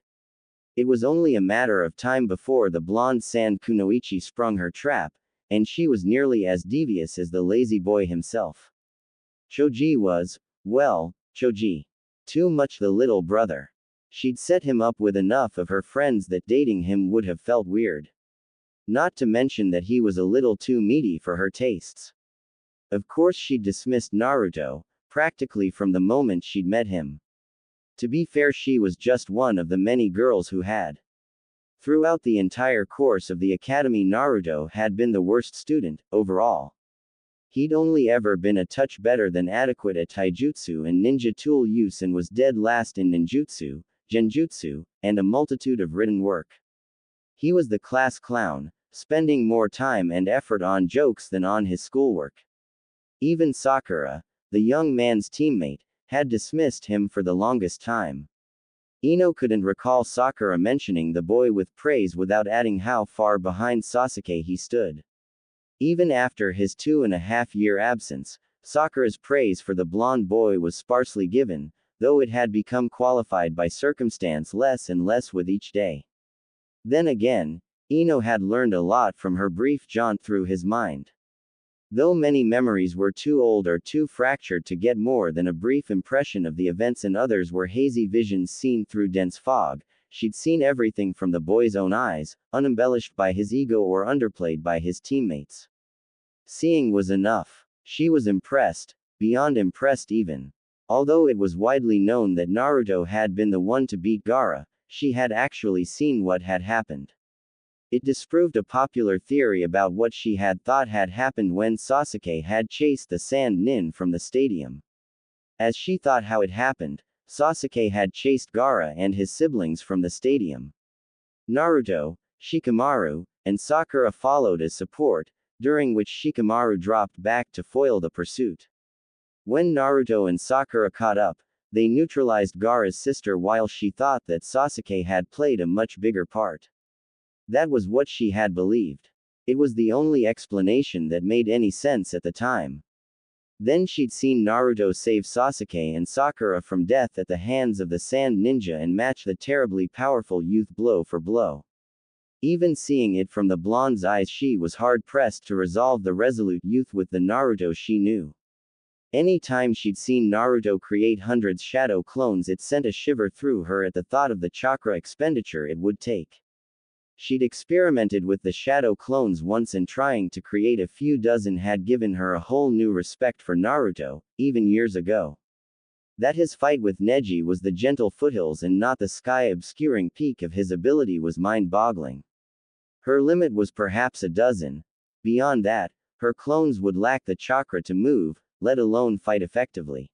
It was only a matter of time before the blonde Sand Kunoichi sprung her trap, and she was nearly as devious as the lazy boy himself. Choji was, well, Choji. Too much the little brother. She'd set him up with enough of her friends that dating him would have felt weird. Not to mention that he was a little too meaty for her tastes. Of course she'd dismissed Naruto, practically from the moment she'd met him. To be fair, she was just one of the many girls who had. Throughout the entire course of the academy, Naruto had been the worst student, overall. He'd only ever been a touch better than adequate at taijutsu and ninja tool use and was dead last in ninjutsu, genjutsu, and a multitude of written work. He was the class clown, spending more time and effort on jokes than on his schoolwork. Even Sakura, the young man's teammate, had dismissed him for the longest time. Ino couldn't recall Sakura mentioning the boy with praise without adding how far behind Sasuke he stood. Even after his 2.5-year absence, Sakura's praise for the blonde boy was sparsely given, though it had become qualified by circumstance less and less with each day. Then again, Ino had learned a lot from her brief jaunt through his mind. Though many memories were too old or too fractured to get more than a brief impression of the events and others were hazy visions seen through dense fog, she'd seen everything from the boy's own eyes, unembellished by his ego or underplayed by his teammates. Seeing was enough. She was impressed, beyond impressed even. Although it was widely known that Naruto had been the one to beat Gaara, she had actually seen what had happened. It disproved a popular theory about what she had thought had happened when Sasuke had chased the Sand Nin from the stadium. As she thought how it happened, Sasuke had chased Gaara and his siblings from the stadium. Naruto, Shikamaru, and Sakura followed as support, during which Shikamaru dropped back to foil the pursuit. When Naruto and Sakura caught up, they neutralized Gaara's sister while she thought that Sasuke had played a much bigger part. That was what she had believed. It was the only explanation that made any sense at the time. Then she'd seen Naruto save Sasuke and Sakura from death at the hands of the Sand Ninja and match the terribly powerful youth blow for blow. Even seeing it from the blonde's eyes, she was hard-pressed to resolve the resolute youth with the Naruto she knew. Any time she'd seen Naruto create hundreds shadow clones, it sent a shiver through her at the thought of the chakra expenditure it would take. She'd experimented with the shadow clones once, and trying to create a few dozen had given her a whole new respect for Naruto, even years ago. That his fight with Neji was the gentle foothills and not the sky-obscuring peak of his ability was mind-boggling. Her limit was perhaps a dozen. Beyond that, Her clones would lack the chakra to move, let alone fight effectively.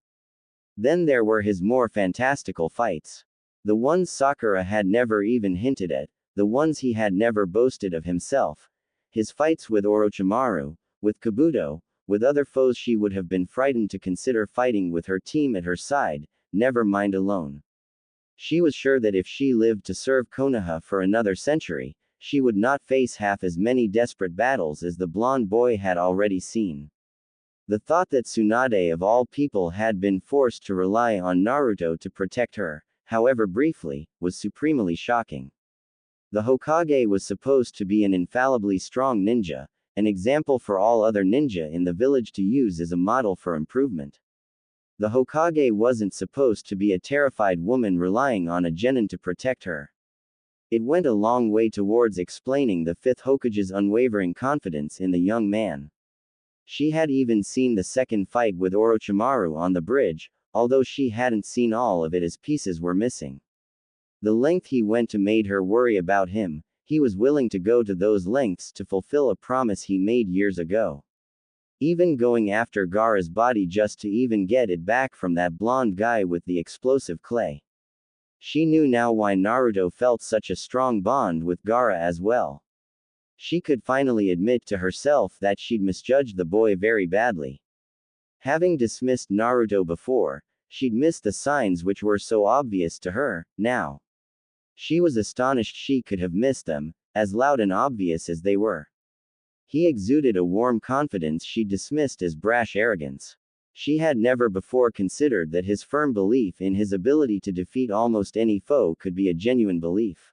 Then there were his more fantastical fights. The ones Sakura had never even hinted at, the ones he had never boasted of himself. His fights with Orochimaru, with Kabuto, with other foes she would have been frightened to consider fighting with her team at her side, never mind alone. She was sure that if she lived to serve Konoha for another century, she would not face half as many desperate battles as the blonde boy had already seen. The thought that Tsunade of all people had been forced to rely on Naruto to protect her, however briefly, was supremely shocking. The Hokage was supposed to be an infallibly strong ninja, an example for all other ninja in the village to use as a model for improvement. The Hokage wasn't supposed to be a terrified woman relying on a genin to protect her. It went a long way towards explaining the fifth Hokage's unwavering confidence in the young man. She had even seen the second fight with Orochimaru on the bridge, although she hadn't seen all of it as pieces were missing. The length he went to made her worry about him. He was willing to go to those lengths to fulfill a promise he made years ago. Even going after Gaara's body just to even get it back from that blonde guy with the explosive clay. She knew now why Naruto felt such a strong bond with Gaara as well. She could finally admit to herself that she'd misjudged the boy very badly. Having dismissed Naruto before, she'd missed the signs which were so obvious to her, now. She was astonished she could have missed them, as loud and obvious as they were. He exuded a warm confidence she dismissed as brash arrogance. She had never before considered that his firm belief in his ability to defeat almost any foe could be a genuine belief.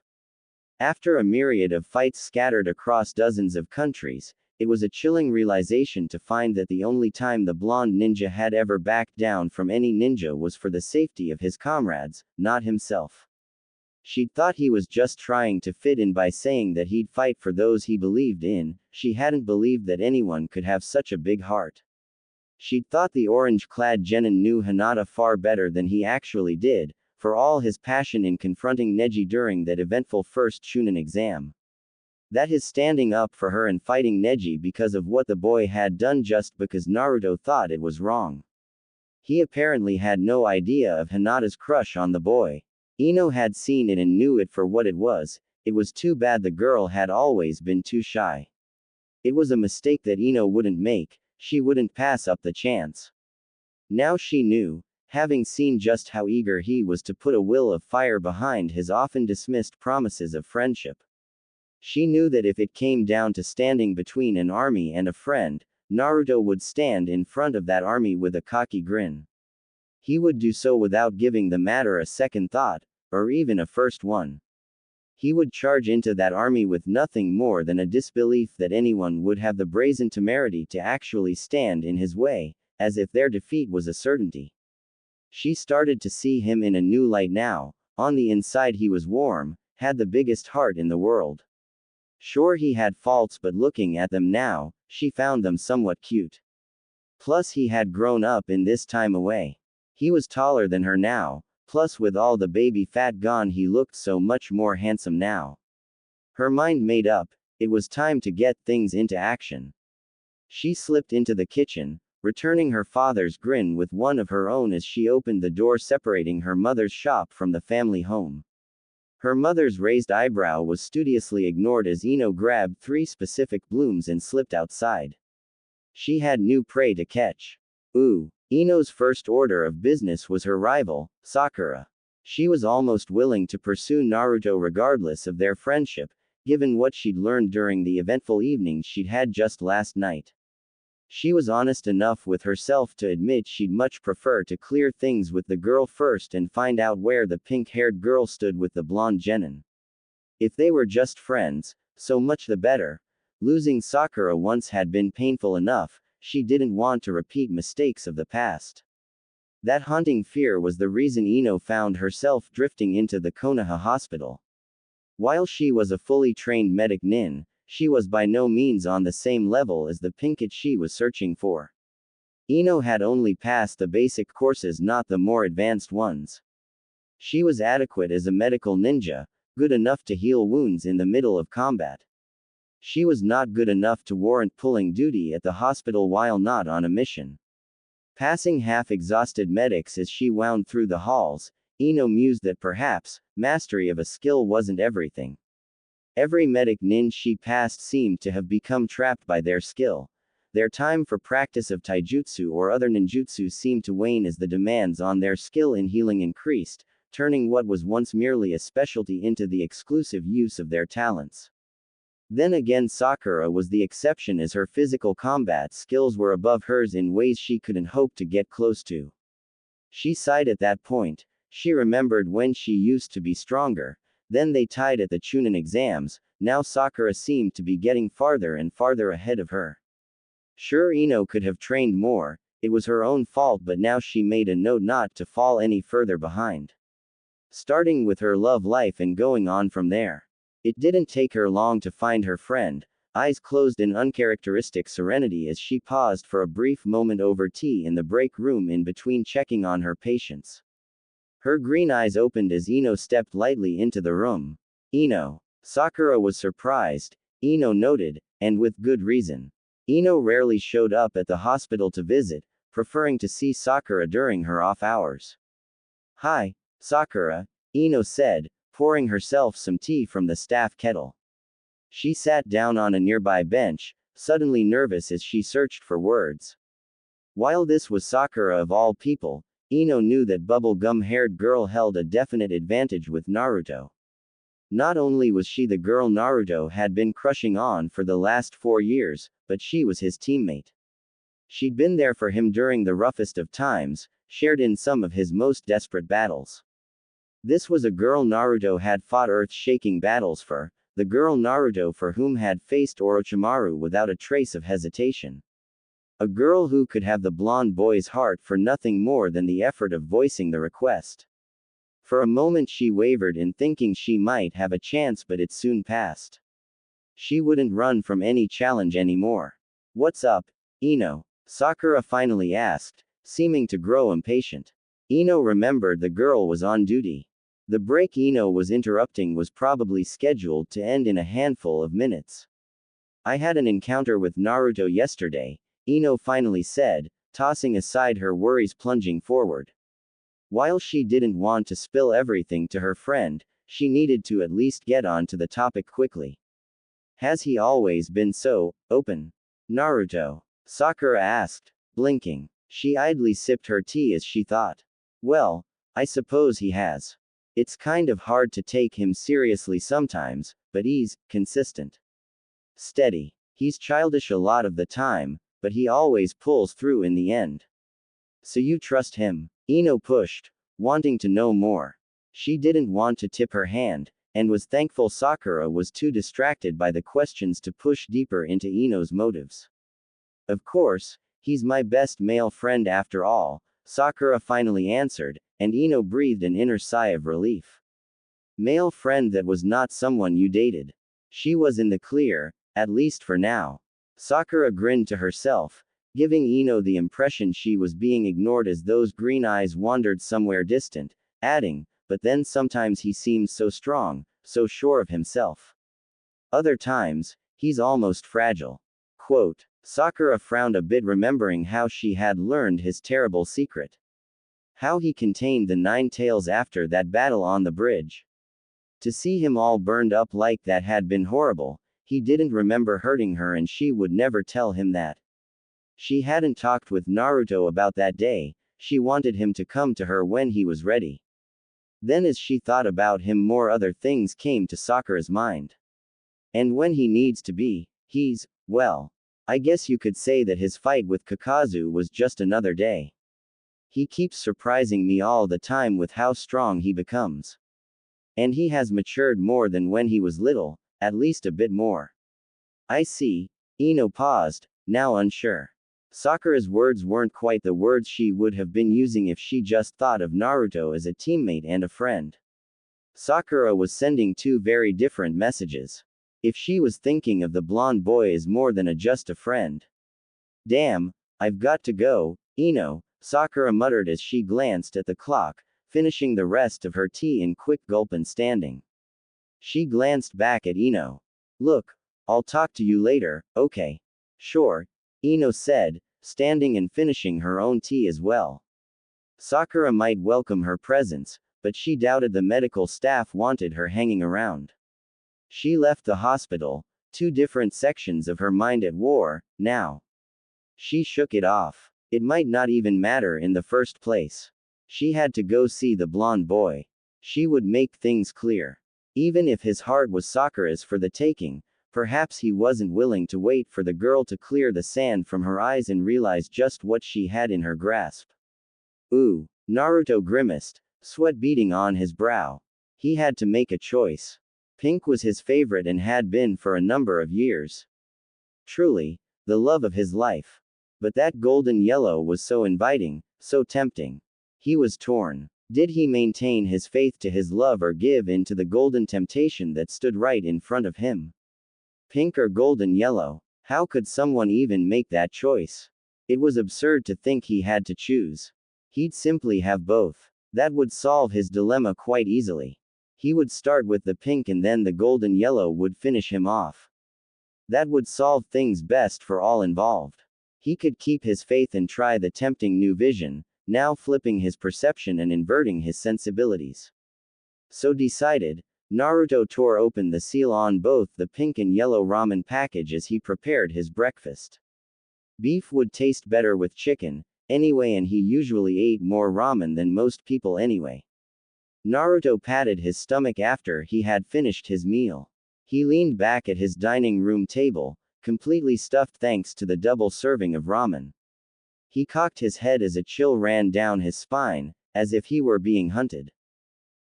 After a myriad of fights scattered across dozens of countries, it was a chilling realization to find that the only time the blonde ninja had ever backed down from any ninja was for the safety of his comrades, not himself. She'd thought he was just trying to fit in by saying that he'd fight for those he believed in. She hadn't believed that anyone could have such a big heart. She'd thought the orange-clad genin knew Hinata far better than he actually did, for all his passion in confronting Neji during that eventful first Chunin exam. That his standing up for her and fighting Neji because of what the boy had done just because Naruto thought it was wrong. He apparently had no idea of Hinata's crush on the boy. Ino had seen it and knew it for what it was too bad the girl had always been too shy. It was a mistake that Ino wouldn't make. She wouldn't pass up the chance. Now she knew, having seen just how eager he was to put a will of fire behind his often dismissed promises of friendship. She knew that if it came down to standing between an army and a friend, Naruto would stand in front of that army with a cocky grin. He would do so without giving the matter a second thought, or even a first one. He would charge into that army with nothing more than a disbelief that anyone would have the brazen temerity to actually stand in his way, as if their defeat was a certainty. She started to see him in a new light now. On the inside he was warm, had the biggest heart in the world. Sure he had faults, but looking at them now, she found them somewhat cute. Plus he had grown up in this time away. He was taller than her now. Plus with all the baby fat gone he looked so much more handsome now. Her mind made up, it was time to get things into action. She slipped into the kitchen, returning her father's grin with one of her own as she opened the door separating her mother's shop from the family home. Her mother's raised eyebrow was studiously ignored as Ino grabbed 3 specific blooms and slipped outside. She had new prey to catch. Ooh. Ino's first order of business was her rival, Sakura. She was almost willing to pursue Naruto regardless of their friendship, given what she'd learned during the eventful evening she'd had just last night. She was honest enough with herself to admit she'd much prefer to clear things with the girl first and find out where the pink-haired girl stood with the blonde genin. If they were just friends, so much the better. Losing Sakura once had been painful enough. She didn't want to repeat mistakes of the past. That haunting fear was the reason Ino found herself drifting into the Konoha hospital. While she was a fully trained medic nin, she was by no means on the same level as the pinkett she was searching for. Ino had only passed the basic courses, not the more advanced ones. She was adequate as a medical ninja, good enough to heal wounds in the middle of combat. She was not good enough to warrant pulling duty at the hospital while not on a mission. Passing half-exhausted medics as she wound through the halls, Ino mused that perhaps, mastery of a skill wasn't everything. Every medic ninja she passed seemed to have become trapped by their skill. Their time for practice of taijutsu or other ninjutsu seemed to wane as the demands on their skill in healing increased, turning what was once merely a specialty into the exclusive use of their talents. Then again, Sakura was the exception, as her physical combat skills were above hers in ways she couldn't hope to get close to. She sighed at that point. She remembered when she used to be stronger. Then they tied at the Chunin exams. Now Sakura seemed to be getting farther and farther ahead of her. Sure, Ino could have trained more, it was her own fault, but now she made a note not to fall any further behind. Starting with her love life and going on from there. It didn't take her long to find her friend, eyes closed in uncharacteristic serenity as she paused for a brief moment over tea in the break room in between checking on her patients. Her green eyes opened as Ino stepped lightly into the room. Ino. Sakura was surprised, Ino noted, and with good reason. Ino rarely showed up at the hospital to visit, preferring to see Sakura during her off hours. Hi, Sakura, Ino said, pouring herself some tea from the staff kettle. She sat down on a nearby bench, suddenly nervous as she searched for words. While this was Sakura of all people, Ino knew that bubblegum-haired girl held a definite advantage with Naruto. Not only was she the girl Naruto had been crushing on for the last 4 years, but she was his teammate. She'd been there for him during the roughest of times, shared in some of his most desperate battles. This was a girl Naruto had fought earth-shaking battles for, the girl Naruto for whom had faced Orochimaru without a trace of hesitation. A girl who could have the blonde boy's heart for nothing more than the effort of voicing the request. For a moment she wavered in thinking she might have a chance, but it soon passed. She wouldn't run from any challenge anymore. What's up, Ino? Sakura finally asked, seeming to grow impatient. Ino remembered the girl was on duty. The break Ino was interrupting was probably scheduled to end in a handful of minutes. I had an encounter with Naruto yesterday, Ino finally said, tossing aside her worries, plunging forward. While she didn't want to spill everything to her friend, she needed to at least get on to the topic quickly. Has he always been so open? Naruto? Sakura asked, blinking. She idly sipped her tea as she thought. Well, I suppose he has. It's kind of hard to take him seriously sometimes, but he's consistent. Steady. He's childish a lot of the time, but he always pulls through in the end. So you trust him? Ino pushed, wanting to know more. She didn't want to tip her hand, and was thankful Sakura was too distracted by the questions to push deeper into Ino's motives. Of course, he's my best male friend after all, Sakura finally answered, and Ino breathed an inner sigh of relief. Male friend that was not someone you dated. She was in the clear, at least for now. Sakura grinned to herself, giving Ino the impression she was being ignored as those green eyes wandered somewhere distant, adding, but then sometimes he seems so strong, so sure of himself. Other times, he's almost fragile. Quote. Sakura frowned a bit, remembering how she had learned his terrible secret. How he contained the 9 tails after that battle on the bridge. To see him all burned up like that had been horrible. He didn't remember hurting her, and she would never tell him that. She hadn't talked with Naruto about that day, she wanted him to come to her when he was ready. Then as she thought about him more, other things came to Sakura's mind. And when he needs to be, he's, well, I guess you could say that his fight with Kakazu was just another day. He keeps surprising me all the time with how strong he becomes. And he has matured more than when he was little, at least a bit more. I see. Ino paused, now unsure. Sakura's words weren't quite the words she would have been using if she just thought of Naruto as a teammate and a friend. Sakura was sending 2 very different messages. If she was thinking of the blonde boy as more than just a friend. Damn, I've got to go, Ino, Sakura muttered as she glanced at the clock, finishing the rest of her tea in quick gulp and standing. She glanced back at Ino. Look, I'll talk to you later, okay? Sure, Ino said, standing and finishing her own tea as well. Sakura might welcome her presence, but she doubted the medical staff wanted her hanging around. She left the hospital, two different sections of her mind at war, now. She shook it off. It might not even matter in the first place. She had to go see the blonde boy. She would make things clear. Even if his heart was Sakura's for the taking, perhaps he wasn't willing to wait for the girl to clear the sand from her eyes and realize just what she had in her grasp. Ooh, Naruto grimaced, sweat beading on his brow. He had to make a choice. Pink was his favorite and had been for a number of years. Truly, the love of his life. But that golden yellow was so inviting, so tempting. He was torn. Did he maintain his faith to his love or give in to the golden temptation that stood right in front of him? Pink or golden yellow? How could someone even make that choice? It was absurd to think he had to choose. He'd simply have both. That would solve his dilemma quite easily. He would start with the pink and then the golden yellow would finish him off. That would solve things best for all involved. He could keep his faith and try the tempting new vision, now flipping his perception and inverting his sensibilities. So decided, Naruto tore open the seal on both the pink and yellow ramen package as he prepared his breakfast. Beef would taste better with chicken, anyway, and he usually ate more ramen than most people anyway. Naruto patted his stomach after he had finished his meal. He leaned back at his dining room table, completely stuffed thanks to the double serving of ramen. He cocked his head as a chill ran down his spine, as if he were being hunted.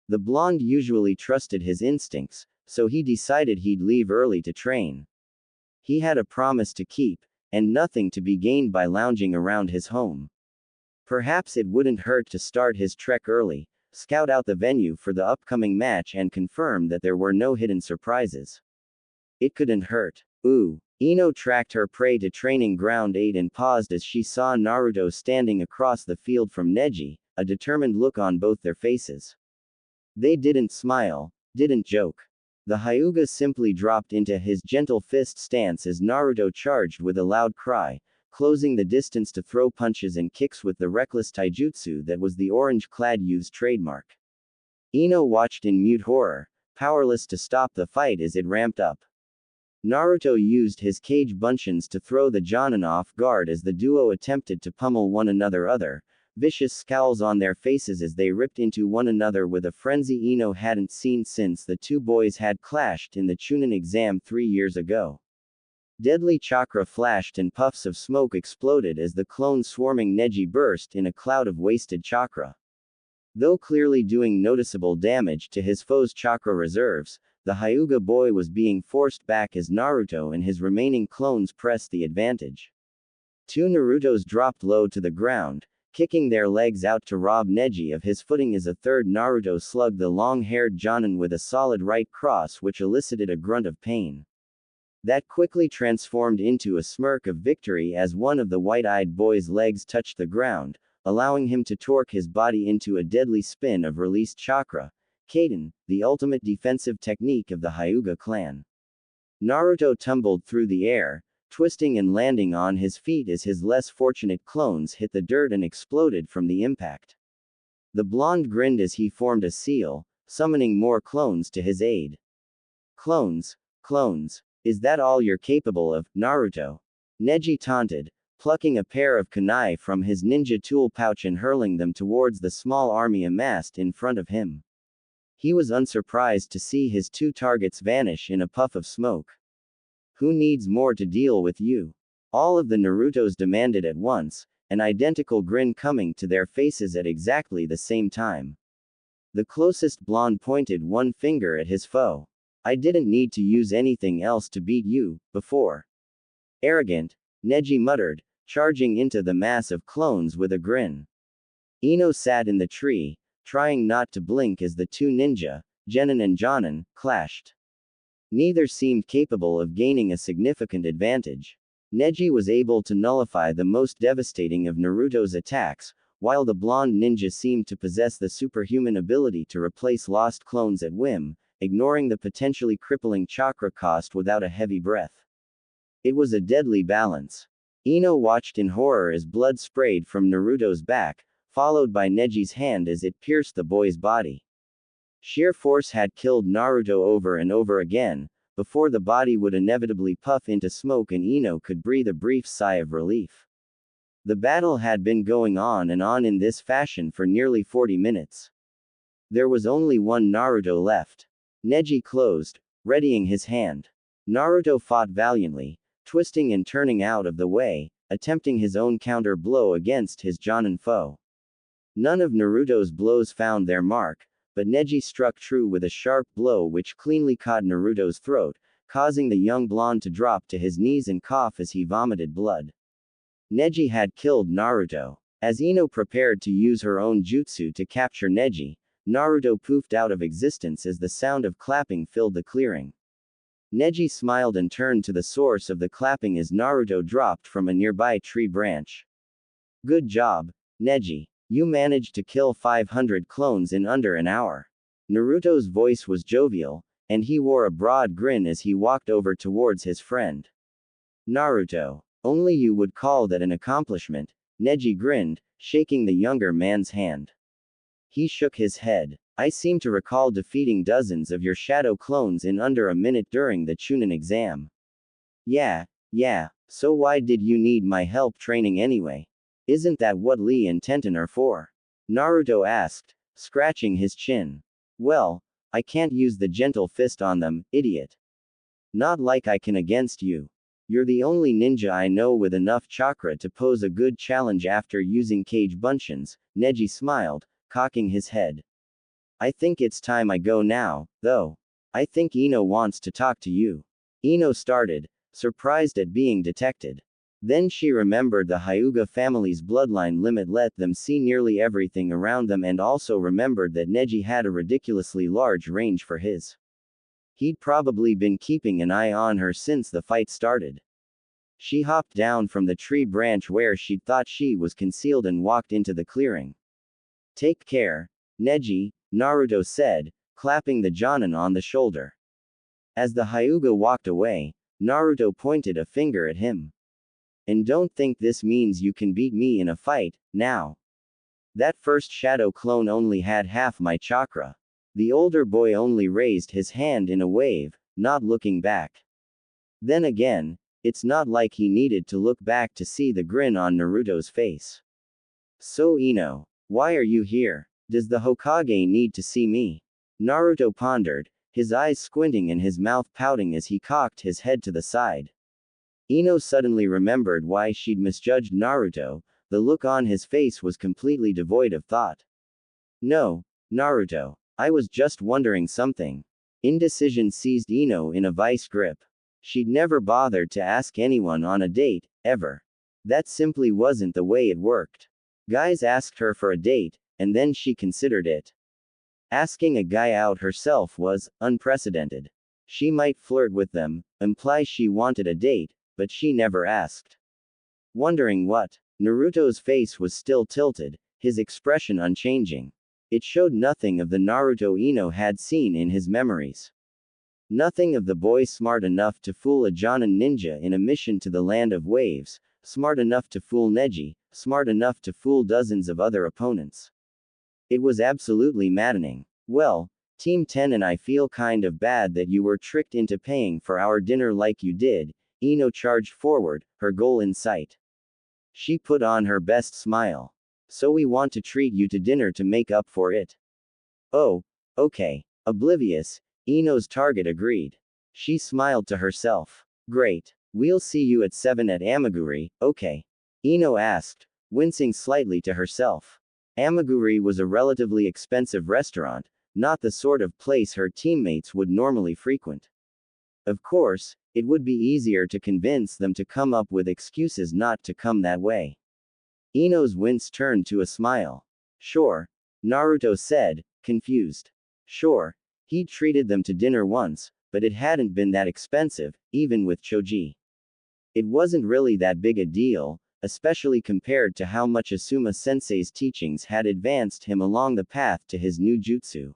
The blonde usually trusted his instincts, so he decided he'd leave early to train. He had a promise to keep, and nothing to be gained by lounging around his home. Perhaps it wouldn't hurt to start his trek early, scout out the venue for the upcoming match and confirm that there were no hidden surprises. It couldn't hurt. Ooh. Ino tracked her prey to training ground 8 and paused as she saw Naruto standing across the field from Neji, a determined look on both their faces. They didn't smile, didn't joke. The Hyuga simply dropped into his gentle fist stance as Naruto charged with a loud cry, closing the distance to throw punches and kicks with the reckless taijutsu that was the orange-clad youth's trademark. Ino watched in mute horror, powerless to stop the fight as it ramped up. Naruto used his kage bunchins to throw the Jonin off guard as the duo attempted to pummel one another, vicious scowls on their faces as they ripped into one another with a frenzy Ino hadn't seen since the two boys had clashed in the Chunin exam 3 years ago. Deadly chakra flashed and puffs of smoke exploded as the clone swarming Neji burst in a cloud of wasted chakra. Though clearly doing noticeable damage to his foe's chakra reserves, the Hyuga boy was being forced back as Naruto and his remaining clones pressed the advantage. Two Narutos dropped low to the ground, kicking their legs out to rob Neji of his footing as a third Naruto slugged the long-haired Jonin with a solid right cross which elicited a grunt of pain. That quickly transformed into a smirk of victory as one of the white-eyed boy's legs touched the ground, allowing him to torque his body into a deadly spin of released chakra, Kaden, the ultimate defensive technique of the Hyuga clan. Naruto tumbled through the air, twisting and landing on his feet as his less fortunate clones hit the dirt and exploded from the impact. The blonde grinned as he formed a seal, summoning more clones to his aid. Clones, clones. Is that all you're capable of, Naruto? Neji taunted, plucking a pair of kunai from his ninja tool pouch and hurling them towards the small army amassed in front of him. He was unsurprised to see his two targets vanish in a puff of smoke. Who needs more to deal with you? All of the Narutos demanded at once, an identical grin coming to their faces at exactly the same time. The closest blonde pointed one finger at his foe. I didn't need to use anything else to beat you, before. Arrogant, Neji muttered, charging into the mass of clones with a grin. Ino sat in the tree, trying not to blink as the two ninja, Genin and Jonin, clashed. Neither seemed capable of gaining a significant advantage. Neji was able to nullify the most devastating of Naruto's attacks, while the blonde ninja seemed to possess the superhuman ability to replace lost clones at whim, ignoring the potentially crippling chakra cost without a heavy breath. It was a deadly balance. Ino watched in horror as blood sprayed from Naruto's back, followed by Neji's hand as it pierced the boy's body. Sheer force had killed Naruto over and over again, before the body would inevitably puff into smoke and Ino could breathe a brief sigh of relief. The battle had been going on and on in this fashion for nearly 40 minutes. There was only one Naruto left. Neji closed, readying his hand. Naruto fought valiantly, twisting and turning out of the way, attempting his own counter blow against his Jonin foe. None of Naruto's blows found their mark, but Neji struck true with a sharp blow which cleanly caught Naruto's throat, causing the young blonde to drop to his knees and cough as he vomited blood. Neji had killed Naruto. As Ino prepared to use her own jutsu to capture Neji, Naruto poofed out of existence as the sound of clapping filled the clearing. Neji smiled and turned to the source of the clapping as Naruto dropped from a nearby tree branch. Good job, Neji. You managed to kill 500 clones in under an hour. Naruto's voice was jovial, and he wore a broad grin as he walked over towards his friend. Naruto. Only you would call that an accomplishment, Neji grinned, shaking the younger man's hand. He shook his head. I seem to recall defeating dozens of your shadow clones in under a minute during the Chunin exam. Yeah, so why did you need my help training anyway? Isn't that what Lee and Tenten are for? Naruto asked, scratching his chin. Well, I can't use the gentle fist on them, idiot. Not like I can against you. You're the only ninja I know with enough chakra to pose a good challenge after using Kage Bunshin's, Neji smiled, cocking his head. I think it's time I go now, though. I think Ino wants to talk to you. Ino started, surprised at being detected. Then she remembered the Hyuga family's bloodline limit let them see nearly everything around them and also remembered that Neji had a ridiculously large range for his. He'd probably been keeping an eye on her since the fight started. She hopped down from the tree branch where she'd thought she was concealed and walked into the clearing. Take care, Neji, Naruto said, clapping the Jonin on the shoulder. As the Hyuga walked away, Naruto pointed a finger at him. And don't think this means you can beat me in a fight, now. That first shadow clone only had half my chakra. The older boy only raised his hand in a wave, not looking back. Then again, it's not like he needed to look back to see the grin on Naruto's face. So Ino, why are you here? Does the Hokage need to see me? Naruto pondered, his eyes squinting and his mouth pouting as he cocked his head to the side. Ino suddenly remembered why she'd misjudged Naruto, the look on his face was completely devoid of thought. No, Naruto. I was just wondering something. Indecision seized Ino in a vice grip. She'd never bothered to ask anyone on a date, ever. That simply wasn't the way it worked. Guys asked her for a date, and then she considered it. Asking a guy out herself was unprecedented. She might flirt with them, imply she wanted a date, but she never asked. Wondering what? Naruto's face was still tilted, his expression unchanging. It showed nothing of the Naruto Ino had seen in his memories. Nothing of the boy smart enough to fool a Jonin ninja in a mission to the land of waves, smart enough to fool Neji, smart enough to fool dozens of other opponents. It was absolutely maddening. Well, Team 10 and I feel kind of bad that you were tricked into paying for our dinner like you did. Ino charged forward, her goal in sight. She put on her best smile. So we want to treat you to dinner to make up for it. Oh, okay. Oblivious, Ino's target agreed. She smiled to herself. Great. We'll see you at 7 at Amaguri, okay? Ino asked, wincing slightly to herself. Amaguri was a relatively expensive restaurant, not the sort of place her teammates would normally frequent. Of course, it would be easier to convince them to come up with excuses not to come that way. Ino's wince turned to a smile. Sure, Naruto said, confused. Sure, he'd treated them to dinner once, but it hadn't been that expensive, even with Choji. It wasn't really that big a deal, especially compared to how much Asuma Sensei's teachings had advanced him along the path to his new jutsu.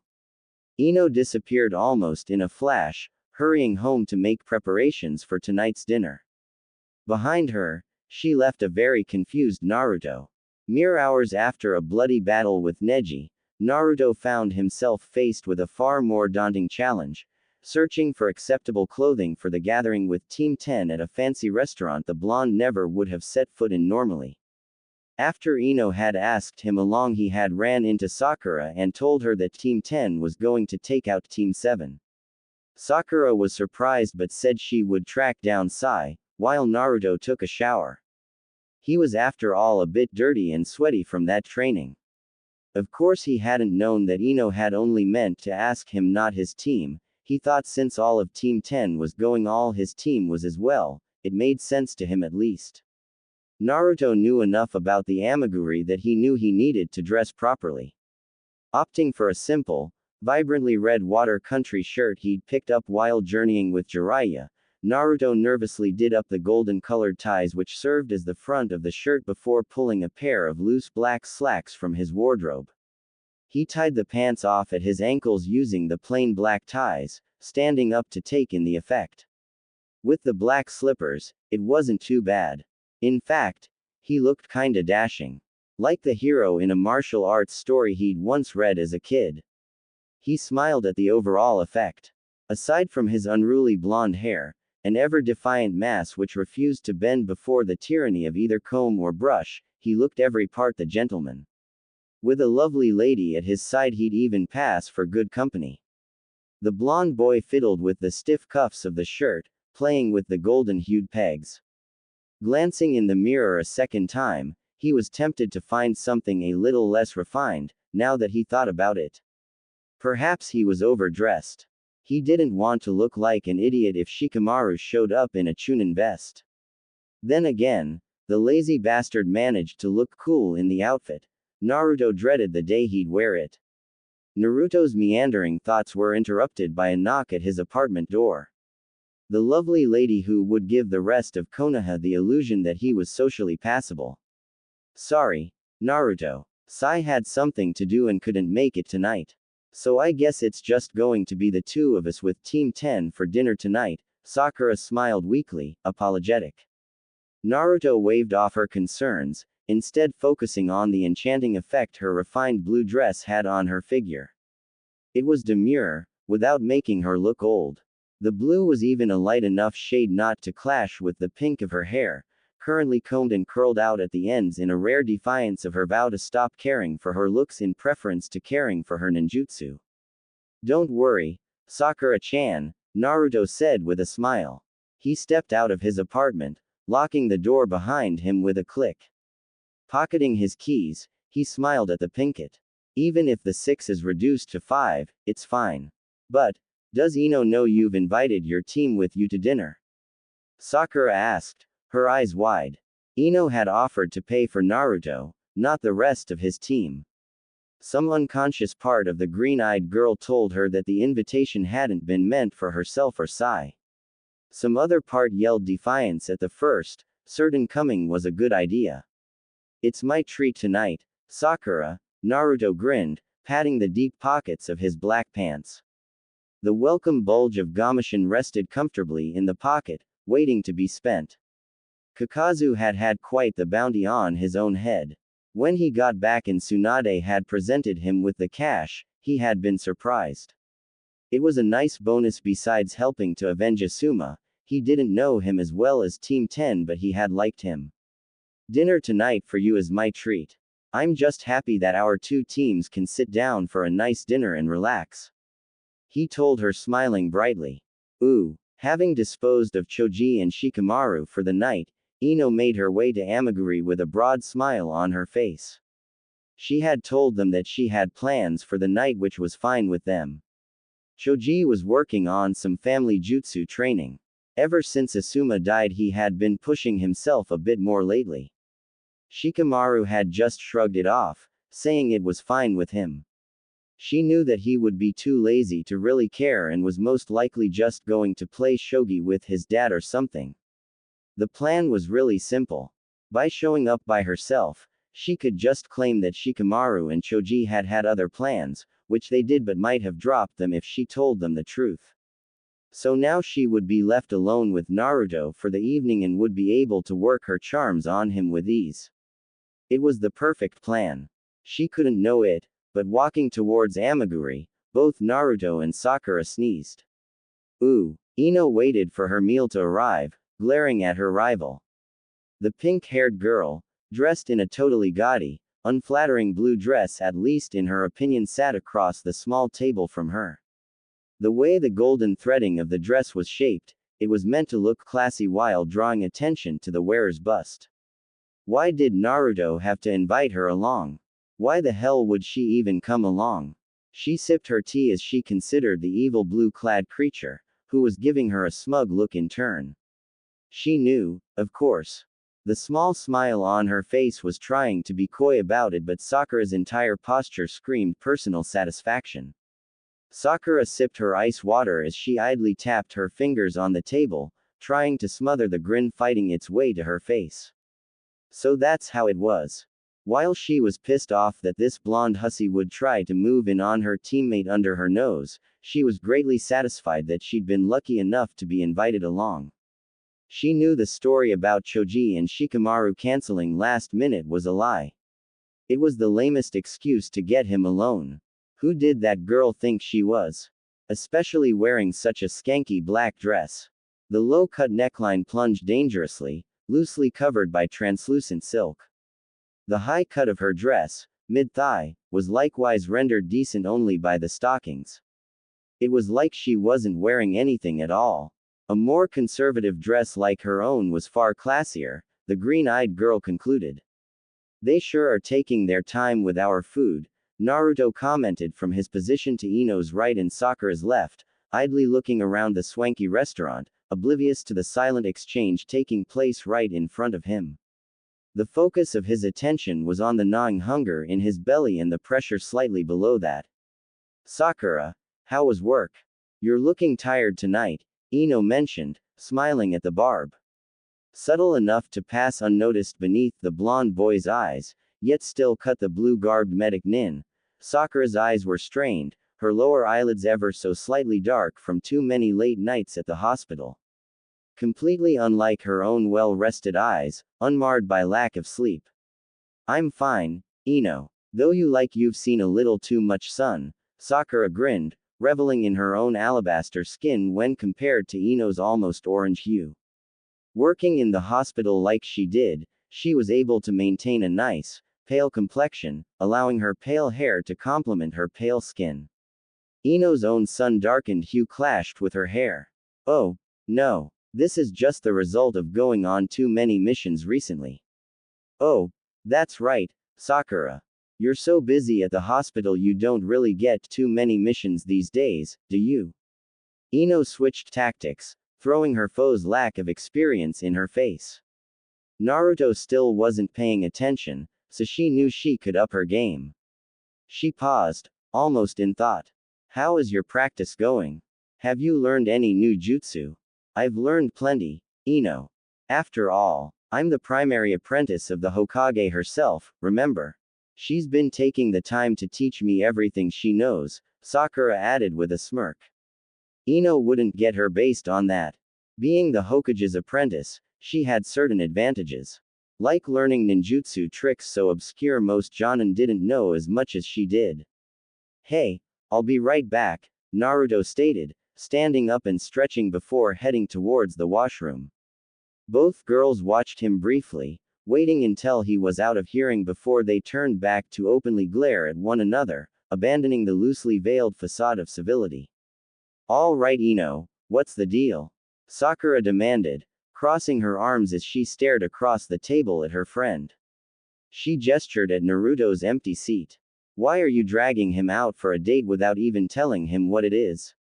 Ino disappeared almost in a flash, hurrying home to make preparations for tonight's dinner. Behind her, she left a very confused Naruto. Mere hours after a bloody battle with Neji, Naruto found himself faced with a far more daunting challenge, searching for acceptable clothing for the gathering with Team 10 at a fancy restaurant the blonde never would have set foot in normally. After Ino had asked him along, he had ran into Sakura and told her that Team 10 was going to take out Team 7. Sakura was surprised but said she would track down Sai, while Naruto took a shower. He was after all a bit dirty and sweaty from that training. Of course he hadn't known that Ino had only meant to ask him, not his team. He thought since all of Team 10 was going, all his team was as well. It made sense to him at least. Naruto knew enough about the amiguri that he knew he needed to dress properly. Opting for a simple, vibrantly red water country shirt he'd picked up while journeying with Jiraiya, Naruto nervously did up the golden-colored ties which served as the front of the shirt before pulling a pair of loose black slacks from his wardrobe. He tied the pants off at his ankles using the plain black ties, standing up to take in the effect. With the black slippers, it wasn't too bad. In fact, he looked kinda dashing. Like the hero in a martial arts story he'd once read as a kid. He smiled at the overall effect. Aside from his unruly blonde hair, an ever-defiant mass which refused to bend before the tyranny of either comb or brush, he looked every part the gentleman. With a lovely lady at his side, he'd even pass for good company. The blonde boy fiddled with the stiff cuffs of the shirt, playing with the golden-hued pegs. Glancing in the mirror a second time, he was tempted to find something a little less refined, now that he thought about it. Perhaps he was overdressed. He didn't want to look like an idiot if Shikamaru showed up in a Chunin vest. Then again, the lazy bastard managed to look cool in the outfit. Naruto dreaded the day he'd wear it. Naruto's meandering thoughts were interrupted by a knock at his apartment door. The lovely lady who would give the rest of Konoha the illusion that he was socially passable. Sorry, Naruto. Sai had something to do and couldn't make it tonight. So I guess it's just going to be the two of us with Team 10 for dinner tonight. Sakura smiled weakly, apologetic. Naruto waved off her concerns, instead focusing on the enchanting effect her refined blue dress had on her figure. It was demure, without making her look old. The blue was even a light enough shade not to clash with the pink of her hair, currently combed and curled out at the ends in a rare defiance of her vow to stop caring for her looks in preference to caring for her ninjutsu. Don't worry, Sakura-chan, Naruto said with a smile. He stepped out of his apartment, locking the door behind him with a click. Pocketing his keys, he smiled at the pinkett. Even if the 6 is reduced to 5, it's fine. But, does Ino know you've invited your team with you to dinner? Sakura asked, her eyes wide. Ino had offered to pay for Naruto, not the rest of his team. Some unconscious part of the green-eyed girl told her that the invitation hadn't been meant for herself or Sai. Some other part yelled defiance at the first, certain coming was a good idea. It's my treat tonight, Sakura, Naruto grinned, patting the deep pockets of his black pants. The welcome bulge of Gamashin rested comfortably in the pocket, waiting to be spent. Kakazu had had quite the bounty on his own head. When he got back and Tsunade had presented him with the cash, he had been surprised. It was a nice bonus besides helping to avenge Asuma. He didn't know him as well as Team 10 but he had liked him. Dinner tonight for you is my treat. I'm just happy that our two teams can sit down for a nice dinner and relax. He told her, smiling brightly. Ooh. Having disposed of Choji and Shikamaru for the night, Ino made her way to Amiguri with a broad smile on her face. She had told them that she had plans for the night, which was fine with them. Choji was working on some family jutsu training. Ever since Asuma died, he had been pushing himself a bit more lately. Shikamaru had just shrugged it off, saying it was fine with him. She knew that he would be too lazy to really care and was most likely just going to play shogi with his dad or something. The plan was really simple. By showing up by herself, she could just claim that Shikamaru and Choji had other plans, which they did but might have dropped them if she told them the truth. So now she would be left alone with Naruto for the evening and would be able to work her charms on him with ease. It was the perfect plan. She couldn't know it, but walking towards Amaguri, both Naruto and Sakura sneezed. Ooh. Ino waited for her meal to arrive, glaring at her rival. The pink-haired girl, dressed in a totally gaudy, unflattering blue dress, at least in her opinion, sat across the small table from her. The way the golden threading of the dress was shaped, it was meant to look classy while drawing attention to the wearer's bust. Why did Naruto have to invite her along? Why the hell would she even come along? She sipped her tea as she considered the evil blue-clad creature, who was giving her a smug look in turn. She knew, of course. The small smile on her face was trying to be coy about it, but Sakura's entire posture screamed personal satisfaction. Sakura sipped her ice water as she idly tapped her fingers on the table, trying to smother the grin fighting its way to her face. So that's how it was. While she was pissed off that this blonde hussy would try to move in on her teammate under her nose, she was greatly satisfied that she'd been lucky enough to be invited along. She knew the story about Choji and Shikamaru canceling last minute was a lie. It was the lamest excuse to get him alone. Who did that girl think she was? Especially wearing such a skanky black dress. The low-cut neckline plunged dangerously, loosely covered by translucent silk. The high cut of her dress, mid-thigh, was likewise rendered decent only by the stockings. It was like she wasn't wearing anything at all. A more conservative dress like her own was far classier, the green-eyed girl concluded. They sure are taking their time with our food, Naruto commented from his position to Ino's right and Sakura's left, idly looking around the swanky restaurant, oblivious to the silent exchange taking place right in front of him. The focus of his attention was on the gnawing hunger in his belly and the pressure slightly below that. Sakura, how was work? You're looking tired tonight, Ino mentioned, smiling at the barb. Subtle enough to pass unnoticed beneath the blonde boy's eyes, yet still cut the blue-garbed medic nin. Sakura's eyes were strained, her lower eyelids ever so slightly dark from too many late nights at the hospital. Completely unlike her own well-rested eyes, unmarred by lack of sleep. I'm fine, Ino. Though you've seen a little too much sun, Sakura grinned, reveling in her own alabaster skin when compared to Ino's almost orange hue. Working in the hospital like she did, she was able to maintain a nice, pale complexion, allowing her pale hair to complement her pale skin. Ino's own sun-darkened hue clashed with her hair. Oh, no. This is just the result of going on too many missions recently. Oh, that's right, Sakura. You're so busy at the hospital you don't really get too many missions these days, do you? Ino switched tactics, throwing her foe's lack of experience in her face. Naruto still wasn't paying attention, so she knew she could up her game. She paused, almost in thought. How is your practice going? Have you learned any new jutsu? I've learned plenty, Ino. After all, I'm the primary apprentice of the Hokage herself, remember? She's been taking the time to teach me everything she knows, Sakura added with a smirk. Ino wouldn't get her based on that. Being the Hokage's apprentice, she had certain advantages. Like learning ninjutsu tricks so obscure most jonin didn't know as much as she did. Hey, I'll be right back, Naruto stated, standing up and stretching before heading towards the washroom. Both girls watched him briefly, waiting until he was out of hearing before they turned back to openly glare at one another, abandoning the loosely veiled facade of civility. All right, Ino, what's the deal? Sakura demanded, crossing her arms as she stared across the table at her friend. She gestured at Naruto's empty seat. Why are you dragging him out for a date without even telling him what it is?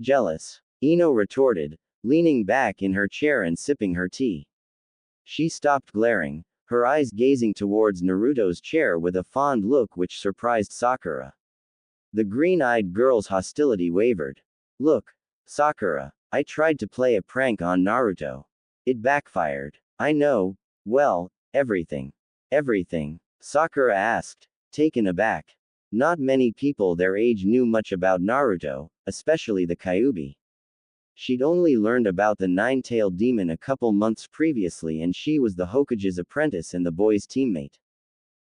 Jealous, Ino retorted, leaning back in her chair and sipping her tea. She stopped glaring, her eyes gazing towards Naruto's chair with a fond look which surprised Sakura. The green-eyed girl's hostility wavered. Look, Sakura, I tried to play a prank on Naruto. It backfired. I know, well, everything. Everything. Sakura asked, taken aback. Not many people their age knew much about Naruto, especially the Kyuubi. She'd only learned about the nine-tailed demon a couple months previously, and she was the Hokage's apprentice and the boy's teammate.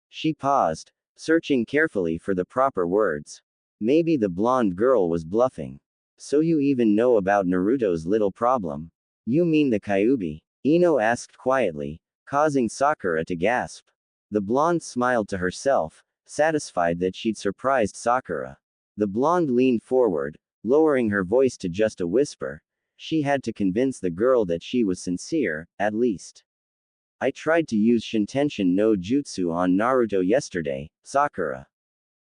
She paused, searching carefully for the proper words. Maybe the blonde girl was bluffing. So you even know about Naruto's little problem? You mean the Kyuubi? Ino asked quietly, causing Sakura to gasp. The blonde smiled to herself, satisfied that she'd surprised Sakura. The blonde leaned forward, lowering her voice to just a whisper. She had to convince the girl that she was sincere, at least. I tried to use Shintention no Jutsu on Naruto yesterday, Sakura.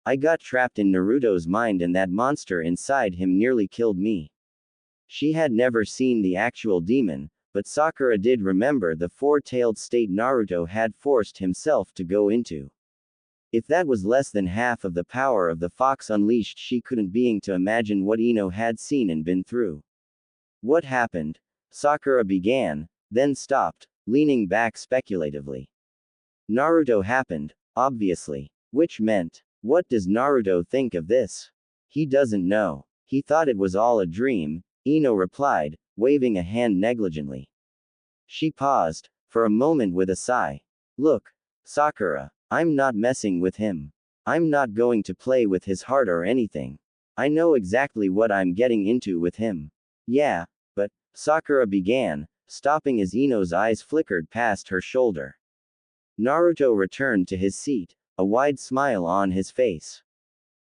I got trapped in Naruto's mind and that monster inside him nearly killed me. She had never seen the actual demon, but Sakura did remember the four-tailed state Naruto had forced himself to go into. If that was less than half of the power of the fox unleashed, she couldn't begin to imagine what Ino had seen and been through. What happened? Sakura began, then stopped, leaning back speculatively. Naruto happened, obviously. Which meant, what does Naruto think of this? He doesn't know. He thought it was all a dream, Ino replied, waving a hand negligently. She paused, for a moment with a sigh. Look, Sakura, I'm not messing with him. I'm not going to play with his heart or anything. I know exactly what I'm getting into with him. Yeah, but, Sakura began, stopping as Ino's eyes flickered past her shoulder. Naruto returned to his seat, a wide smile on his face.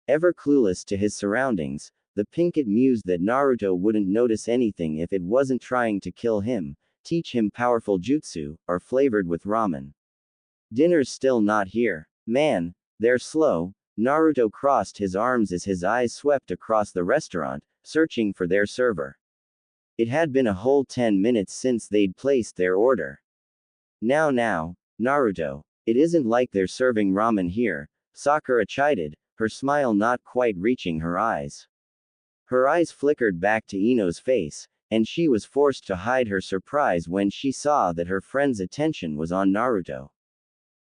Ever clueless to his surroundings, the Pinkett mused that Naruto wouldn't notice anything if it wasn't trying to kill him, teach him powerful jutsu, or flavored with ramen. Dinner's still not here. Man, they're slow. Naruto crossed his arms as his eyes swept across the restaurant, searching for their server. It had been a whole 10 minutes since they'd placed their order. Now, Naruto, it isn't like they're serving ramen here, Sakura chided, her smile not quite reaching her eyes. Her eyes flickered back to Ino's face, and she was forced to hide her surprise when she saw that her friend's attention was on Naruto.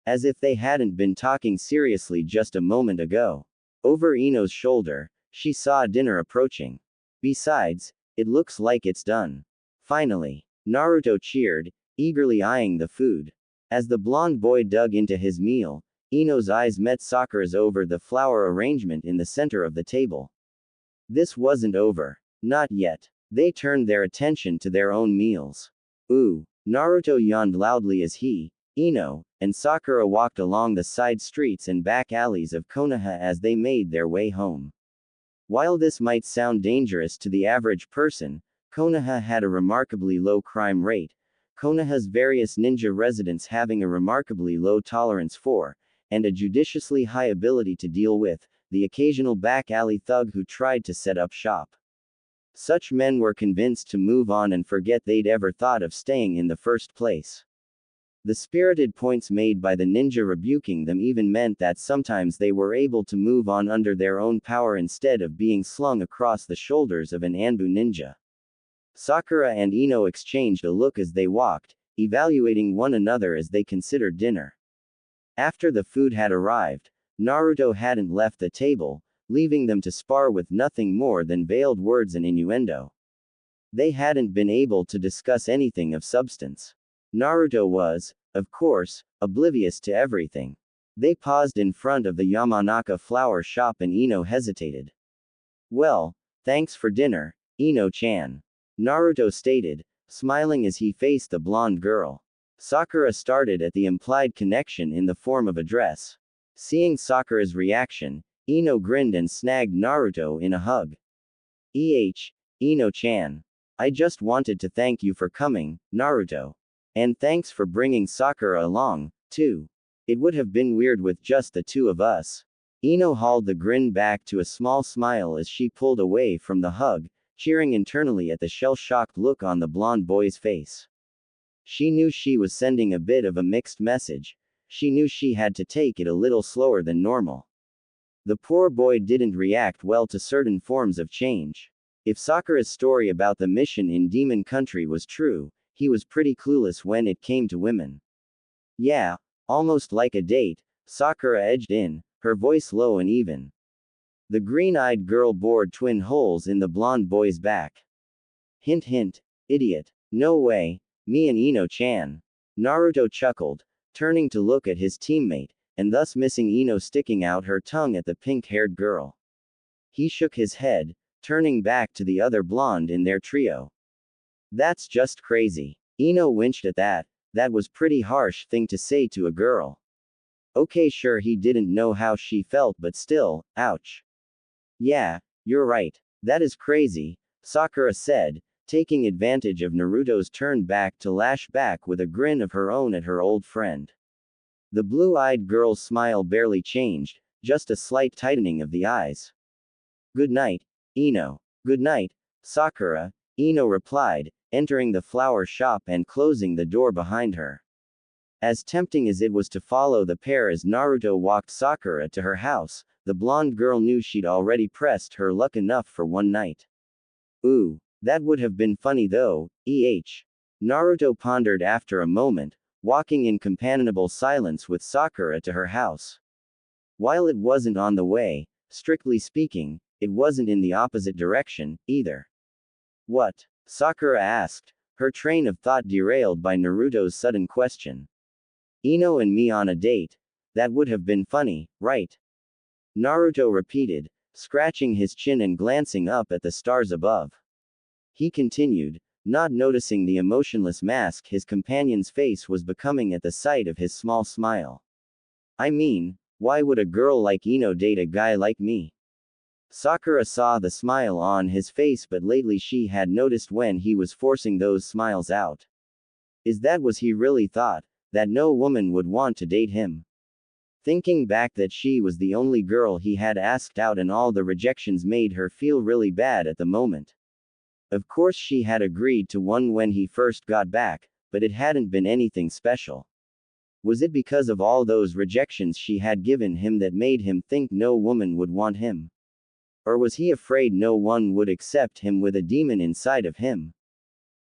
As if they hadn't been talking seriously just a moment ago. Over Ino's shoulder, she saw dinner approaching. Besides, it looks like it's done. Finally, Naruto cheered, eagerly eyeing the food. As the blonde boy dug into his meal, Ino's eyes met Sakura's over the flower arrangement in the center of the table. This wasn't over. Not yet. They turned their attention to their own meals. Ooh. Naruto yawned loudly as he, Ino, and Sakura walked along the side streets and back alleys of Konoha as they made their way home. While this might sound dangerous to the average person, Konoha had a remarkably low crime rate, Konoha's various ninja residents having a remarkably low tolerance for, and a judiciously high ability to deal with, the occasional back alley thug who tried to set up shop. Such men were convinced to move on and forget they'd ever thought of staying in the first place. The spirited points made by the ninja rebuking them even meant that sometimes they were able to move on under their own power instead of being slung across the shoulders of an Anbu ninja. Sakura and Ino exchanged a look as they walked, evaluating one another as they considered dinner. After the food had arrived, Naruto hadn't left the table, leaving them to spar with nothing more than veiled words and innuendo. They hadn't been able to discuss anything of substance. Naruto was, of course, oblivious to everything. They paused in front of the Yamanaka flower shop and Ino hesitated. Well, thanks for dinner, Ino-chan. Naruto stated, smiling as he faced the blonde girl. Sakura started at the implied connection in the form of a dress. Seeing Sakura's reaction, Ino grinned and snagged Naruto in a hug. Ino-chan. I just wanted to thank you for coming, Naruto. And thanks for bringing Sakura along, too. It would have been weird with just the two of us. Ino hauled the grin back to a small smile as she pulled away from the hug, cheering internally at the shell-shocked look on the blonde boy's face. She knew she was sending a bit of a mixed message. She knew she had to take it a little slower than normal. The poor boy didn't react well to certain forms of change. If Sakura's story about the mission in Demon Country was true, he was pretty clueless when it came to women. Yeah, almost like a date, Sakura edged in, her voice low and even. The green-eyed girl bored twin holes in the blonde boy's back. Hint hint, idiot. No way, me and Ino-chan. Naruto chuckled, turning to look at his teammate, and thus missing Ino sticking out her tongue at the pink-haired girl. He shook his head, turning back to the other blonde in their trio. That's just crazy. Ino winced at that. That was pretty harsh thing to say to a girl. Okay, sure, he didn't know how she felt, but still, ouch. Yeah, you're right. That is crazy, Sakura said, taking advantage of Naruto's turn back to lash back with a grin of her own at her old friend. The blue-eyed girl's smile barely changed, just a slight tightening of the eyes. Good night, Ino. Good night, Sakura, Ino replied, entering the flower shop and closing the door behind her. As tempting as it was to follow the pair as Naruto walked Sakura to her house, the blonde girl knew she'd already pressed her luck enough for one night. Ooh, that would have been funny though, Naruto pondered after a moment, walking in companionable silence with Sakura to her house. While it wasn't on the way, strictly speaking, it wasn't in the opposite direction, either. What? Sakura asked, her train of thought derailed by Naruto's sudden question. Ino and me on a date? That would have been funny, right? Naruto repeated, scratching his chin and glancing up at the stars above. He continued, not noticing the emotionless mask his companion's face was becoming at the sight of his small smile. I mean, why would a girl like Ino date a guy like me? Sakura saw the smile on his face, but lately she had noticed when he was forcing those smiles out. Is that was he really thought, that no woman would want to date him? Thinking back that she was the only girl he had asked out and all the rejections made her feel really bad at the moment. Of course she had agreed to one when he first got back, but it hadn't been anything special. Was it because of all those rejections she had given him that made him think no woman would want him? Or was he afraid no one would accept him with a demon inside of him?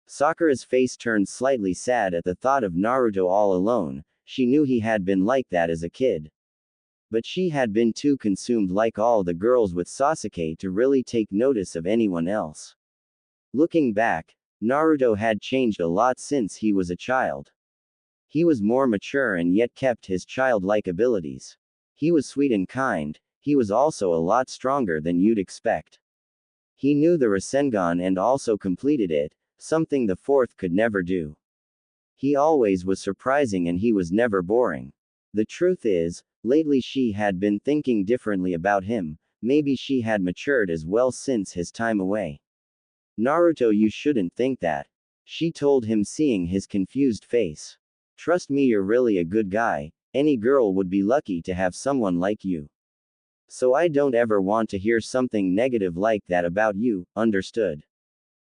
Sakura's face turned slightly sad at the thought of Naruto all alone. She knew he had been like that as a kid. But she had been too consumed like all the girls with Sasuke to really take notice of anyone else. Looking back, Naruto had changed a lot since he was a child. He was more mature and yet kept his childlike abilities. He was sweet and kind. He was also a lot stronger than you'd expect. He knew the Rasengan and also completed it, something the fourth could never do. He always was surprising and he was never boring. The truth is, lately she had been thinking differently about him. Maybe she had matured as well since his time away. Naruto, you shouldn't think that, she told him, seeing his confused face. Trust me, you're really a good guy. Any girl would be lucky to have someone like you. So I don't ever want to hear something negative like that about you, understood?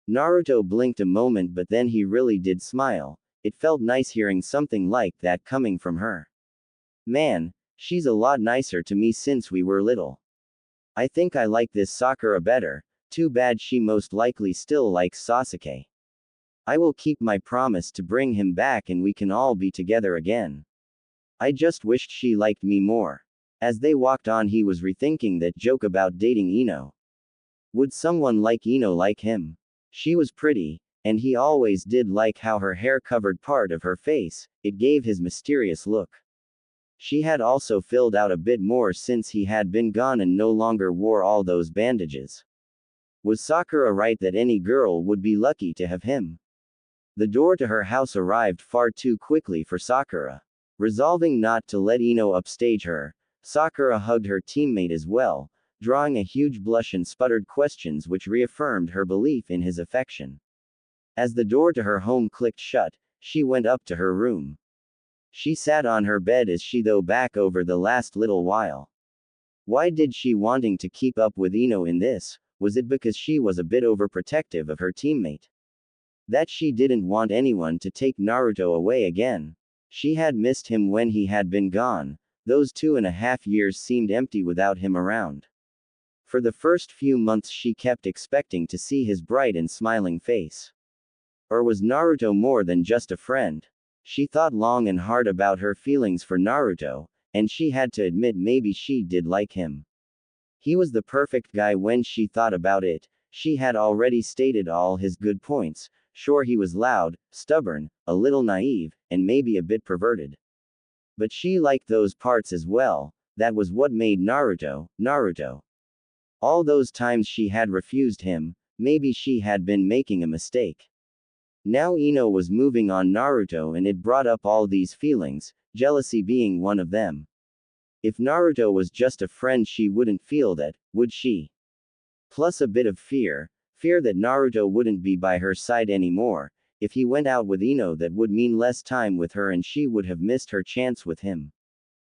Naruto blinked a moment, but then he really did smile. It felt nice hearing something like that coming from her. Man, she's a lot nicer to me since we were little. I think I like this Sakura better. Too bad she most likely still likes Sasuke. I will keep my promise to bring him back and we can all be together again. I just wished she liked me more. As they walked on, he was rethinking that joke about dating Ino. Would someone like Ino like him? She was pretty, and he always did like how her hair covered part of her face. It gave his mysterious look. She had also filled out a bit more since he had been gone and no longer wore all those bandages. Was Sakura right that any girl would be lucky to have him? The door to her house arrived far too quickly for Sakura. Resolving not to let Ino upstage her, Sakura hugged her teammate as well, drawing a huge blush and sputtered questions which reaffirmed her belief in his affection. As the door to her home clicked shut, she went up to her room. She sat on her bed as she thought back over the last little while. Why did she wanting to keep up with Ino in this? Was it because she was a bit overprotective of her teammate? That she didn't want anyone to take Naruto away again? She had missed him when he had been gone. Those 2.5 years seemed empty without him around. For the first few months she kept expecting to see his bright and smiling face. Or was Naruto more than just a friend? She thought long and hard about her feelings for Naruto, and she had to admit maybe she did like him. He was the perfect guy when she thought about it. She had already stated all his good points. Sure, he was loud, stubborn, a little naive, and maybe a bit perverted. But she liked those parts as well. That was what made Naruto, Naruto. All those times she had refused him, maybe she had been making a mistake. Now Ino was moving on Naruto and it brought up all these feelings, jealousy being one of them. If Naruto was just a friend, she wouldn't feel that, would she? Plus a bit of fear that Naruto wouldn't be by her side anymore. If he went out with Ino, that would mean less time with her and she would have missed her chance with him.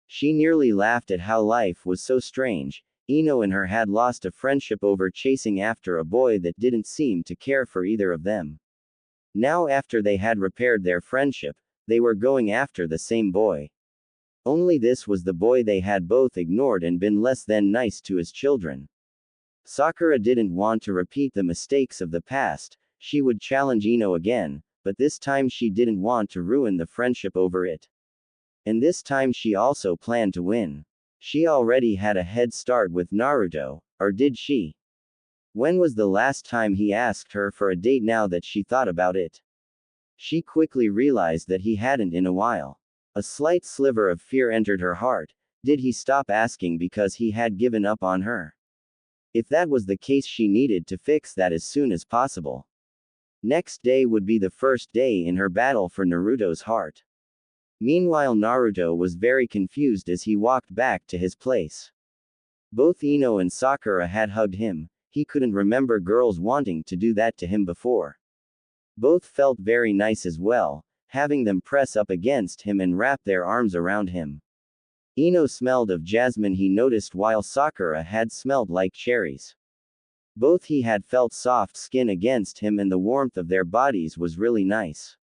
She nearly laughed at how life was so strange. Ino and her had lost a friendship over chasing after a boy that didn't seem to care for either of them. Now, after they had repaired their friendship, they were going after the same boy. Only this was the boy they had both ignored and been less than nice to as children. Sakura didn't want to repeat the mistakes of the past. She would challenge Ino again, but this time she didn't want to ruin the friendship over it. And this time she also planned to win. She already had a head start with Naruto, or did she? When was the last time he asked her for a date now that she thought about it? She quickly realized that he hadn't in a while. A slight sliver of fear entered her heart. Did he stop asking because he had given up on her? If that was the case, she needed to fix that as soon as possible. Next day would be the first day in her battle for Naruto's heart. Meanwhile, Naruto was very confused as he walked back to his place. Both Ino and Sakura had hugged him. He couldn't remember girls wanting to do that to him before. Both felt very nice as well, having them press up against him and wrap their arms around him. Ino smelled of jasmine, he noticed, while Sakura had smelled like cherries. Both he had felt soft skin against him and the warmth of their bodies was really nice.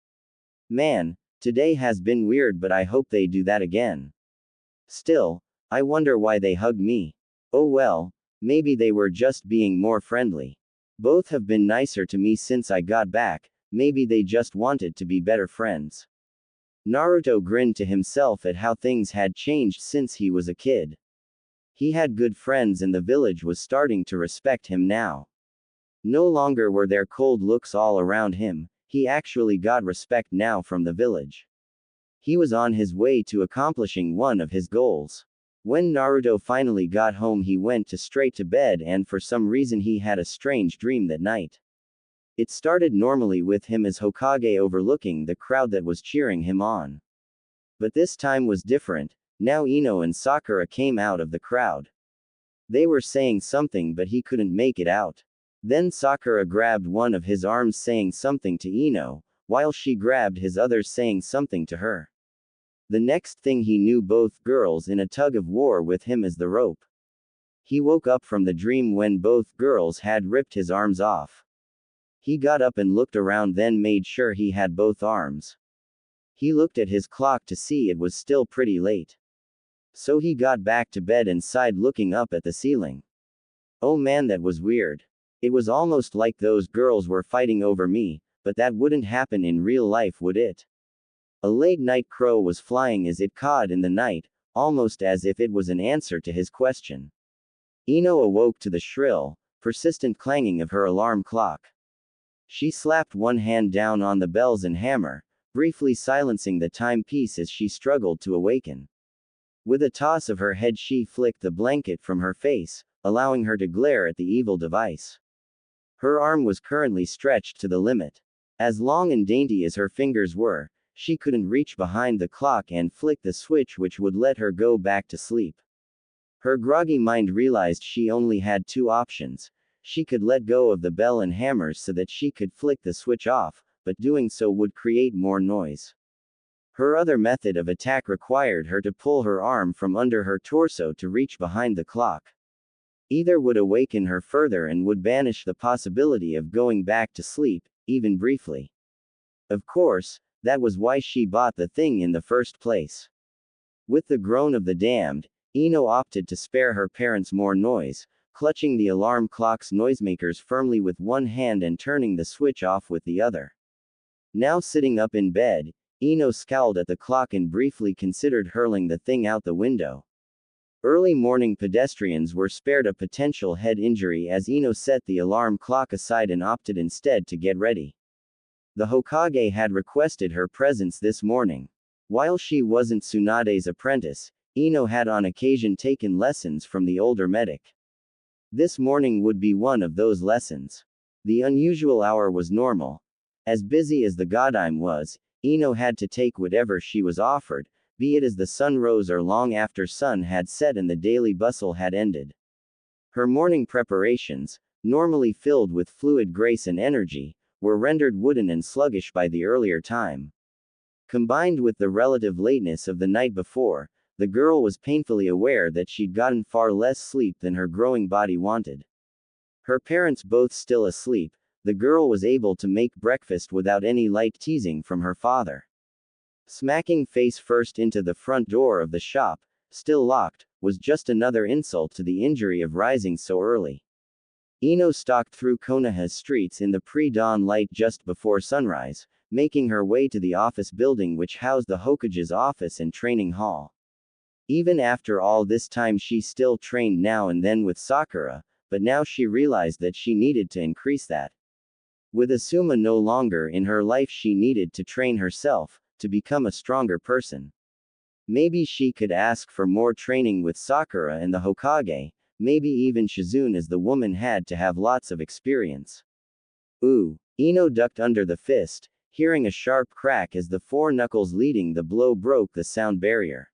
Man, today has been weird, but I hope they do that again. Still, I wonder why they hugged me. Oh well, maybe they were just being more friendly. Both have been nicer to me since I got back, maybe they just wanted to be better friends. Naruto grinned to himself at how things had changed since he was a kid. He had good friends and the village was starting to respect him now. No longer were there cold looks all around him, he actually got respect now from the village. He was on his way to accomplishing one of his goals. When Naruto finally got home, he went straight to bed, and for some reason he had a strange dream that night. It started normally with him as Hokage overlooking the crowd that was cheering him on. But this time was different. Now Ino and Sakura came out of the crowd. They were saying something but he couldn't make it out. Then Sakura grabbed one of his arms saying something to Ino, while she grabbed his other saying something to her. The next thing he knew, both girls in a tug of war with him as the rope. He woke up from the dream when both girls had ripped his arms off. He got up and looked around, then made sure he had both arms. He looked at his clock to see it was still pretty late. So he got back to bed and sighed, looking up at the ceiling. Oh man, that was weird. It was almost like those girls were fighting over me, but that wouldn't happen in real life, would it? A late night crow was flying as it cawed in the night, almost as if it was an answer to his question. Ino awoke to the shrill, persistent clanging of her alarm clock. She slapped one hand down on the bells and hammer, briefly silencing the timepiece as she struggled to awaken. With a toss of her head, she flicked the blanket from her face, allowing her to glare at the evil device. Her arm was currently stretched to the limit. As long and dainty as her fingers were, she couldn't reach behind the clock and flick the switch which would let her go back to sleep. Her groggy mind realized she only had two options. She could let go of the bell and hammers so that she could flick the switch off, but doing so would create more noise. Her other method of attack required her to pull her arm from under her torso to reach behind the clock. Either would awaken her further and would banish the possibility of going back to sleep, even briefly. Of course, that was why she bought the thing in the first place. With the groan of the damned, Ino opted to spare her parents more noise, clutching the alarm clock's noisemakers firmly with one hand and turning the switch off with the other. Now sitting up in bed, Ino scowled at the clock and briefly considered hurling the thing out the window. Early morning pedestrians were spared a potential head injury as Ino set the alarm clock aside and opted instead to get ready. The Hokage had requested her presence this morning. While she wasn't Tsunade's apprentice, Ino had on occasion taken lessons from the older medic. This morning would be one of those lessons. The unusual hour was normal. As busy as the Godime was, Ino had to take whatever she was offered, be it as the sun rose or long after sun had set and the daily bustle had ended. Her morning preparations, normally filled with fluid grace and energy, were rendered wooden and sluggish by the earlier time. Combined with the relative lateness of the night before, the girl was painfully aware that she'd gotten far less sleep than her growing body wanted. Her parents both still asleep, the girl was able to make breakfast without any light teasing from her father. Smacking face first into the front door of the shop, still locked, was just another insult to the injury of rising so early. Ino stalked through Konoha's streets in the pre-dawn light just before sunrise, making her way to the office building which housed the Hokage's office and training hall. Even after all this time she still trained now and then with Sakura, but now she realized that she needed to increase that. With Asuma no longer in her life she needed to train herself, to become a stronger person. Maybe she could ask for more training with Sakura and the Hokage, maybe even Shizune as the woman had to have lots of experience. Ooh. Ino ducked under the fist, hearing a sharp crack as the four knuckles leading the blow broke the sound barrier.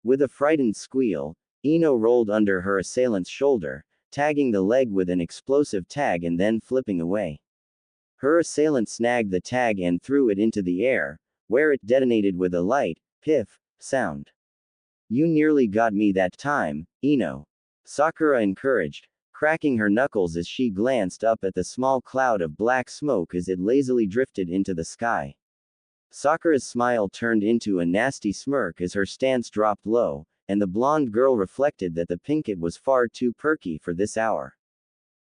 With a frightened squeal, Ino rolled under her assailant's shoulder, tagging the leg with an explosive tag and then flipping away. Her assailant snagged the tag and threw it into the air, where it detonated with a light, piff, sound. You nearly got me that time, Ino. Sakura encouraged, cracking her knuckles as she glanced up at the small cloud of black smoke as it lazily drifted into the sky. Sakura's smile turned into a nasty smirk as her stance dropped low, and the blonde girl reflected that the pinkett was far too perky for this hour.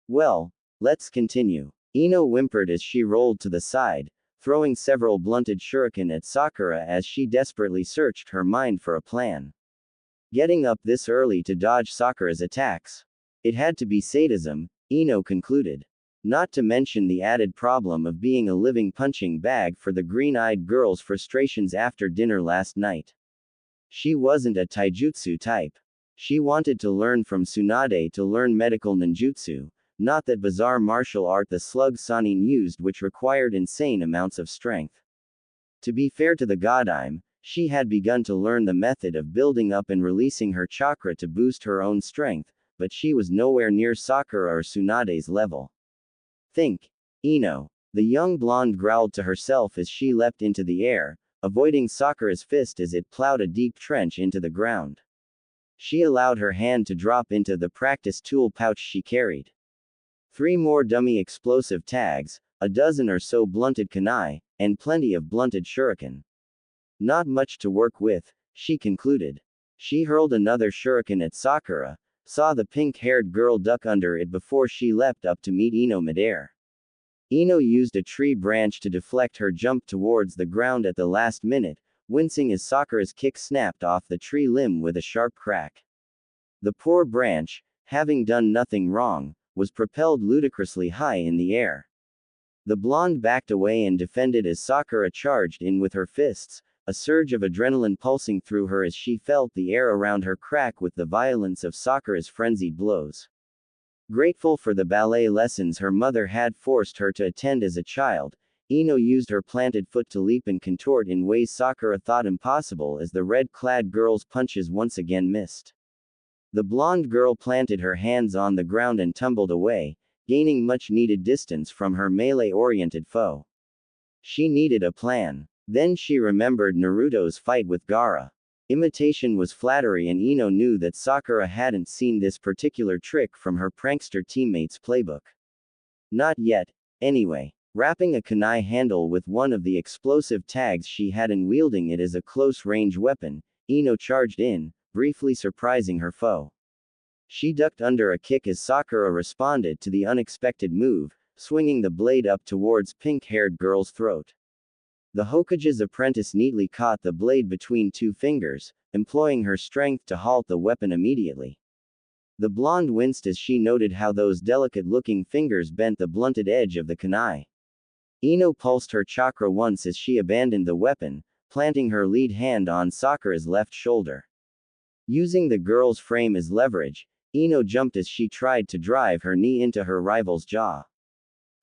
Well, let's continue. Ino whimpered as she rolled to the side, throwing several blunted shuriken at Sakura as she desperately searched her mind for a plan. Getting up this early to dodge Sakura's attacks. It had to be sadism, Ino concluded. Not to mention the added problem of being a living punching bag for the green-eyed girl's frustrations after dinner last night. She wasn't a taijutsu type. She wanted to learn from Tsunade to learn medical ninjutsu, not that bizarre martial art the slug Sanin used which required insane amounts of strength. To be fair to the Godime, she had begun to learn the method of building up and releasing her chakra to boost her own strength, but she was nowhere near Sakura or Tsunade's level. Think, Ino. The young blonde growled to herself as she leapt into the air, avoiding Sakura's fist as it plowed a deep trench into the ground. She allowed her hand to drop into the practice tool pouch she carried. 3 more dummy explosive tags, a dozen or so blunted kunai, and plenty of blunted shuriken. Not much to work with, she concluded. She hurled another shuriken at Sakura, saw the pink-haired girl duck under it before she leapt up to meet Ino midair. Ino used a tree branch to deflect her jump towards the ground at the last minute, wincing as Sakura's kick snapped off the tree limb with a sharp crack. The poor branch, having done nothing wrong, was propelled ludicrously high in the air. The blonde backed away and defended as Sakura charged in with her fists, a surge of adrenaline pulsing through her as she felt the air around her crack with the violence of Sakura's frenzied blows. Grateful for the ballet lessons her mother had forced her to attend as a child, Ino used her planted foot to leap and contort in ways Sakura thought impossible as the red-clad girl's punches once again missed. The blonde girl planted her hands on the ground and tumbled away, gaining much-needed distance from her melee-oriented foe. She needed a plan. Then she remembered Naruto's fight with Gaara. Imitation was flattery and Ino knew that Sakura hadn't seen this particular trick from her prankster teammate's playbook. Not yet, anyway. Wrapping a kunai handle with one of the explosive tags she had and wielding it as a close-range weapon, Ino charged in, briefly surprising her foe. She ducked under a kick as Sakura responded to the unexpected move, swinging the blade up towards pink-haired girl's throat. The Hokage's apprentice neatly caught the blade between two fingers, employing her strength to halt the weapon immediately. The blonde winced as she noted how those delicate-looking fingers bent the blunted edge of the kunai. Ino pulsed her chakra once as she abandoned the weapon, planting her lead hand on Sakura's left shoulder. Using the girl's frame as leverage, Ino jumped as she tried to drive her knee into her rival's jaw.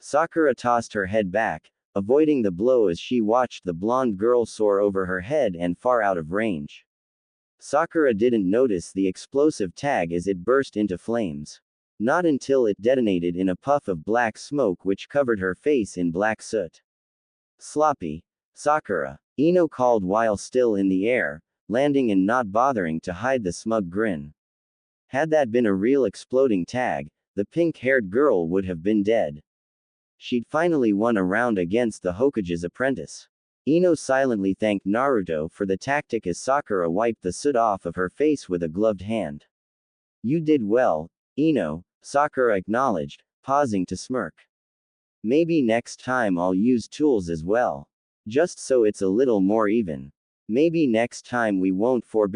Sakura tossed her head back, avoiding the blow as she watched the blonde girl soar over her head and far out of range. Sakura didn't notice the explosive tag as it burst into flames. Not until it detonated in a puff of black smoke which covered her face in black soot. Sloppy, Sakura, Ino called while still in the air, landing and not bothering to hide the smug grin. Had that been a real exploding tag, the pink-haired girl would have been dead. She'd finally won a round against the Hokage's apprentice. Ino silently thanked Naruto for the tactic as Sakura wiped the soot off of her face with a gloved hand. You did well, Ino, Sakura acknowledged, pausing to smirk. Maybe next time I'll use tools as well. Just so it's a little more even. Maybe next time we won't forbid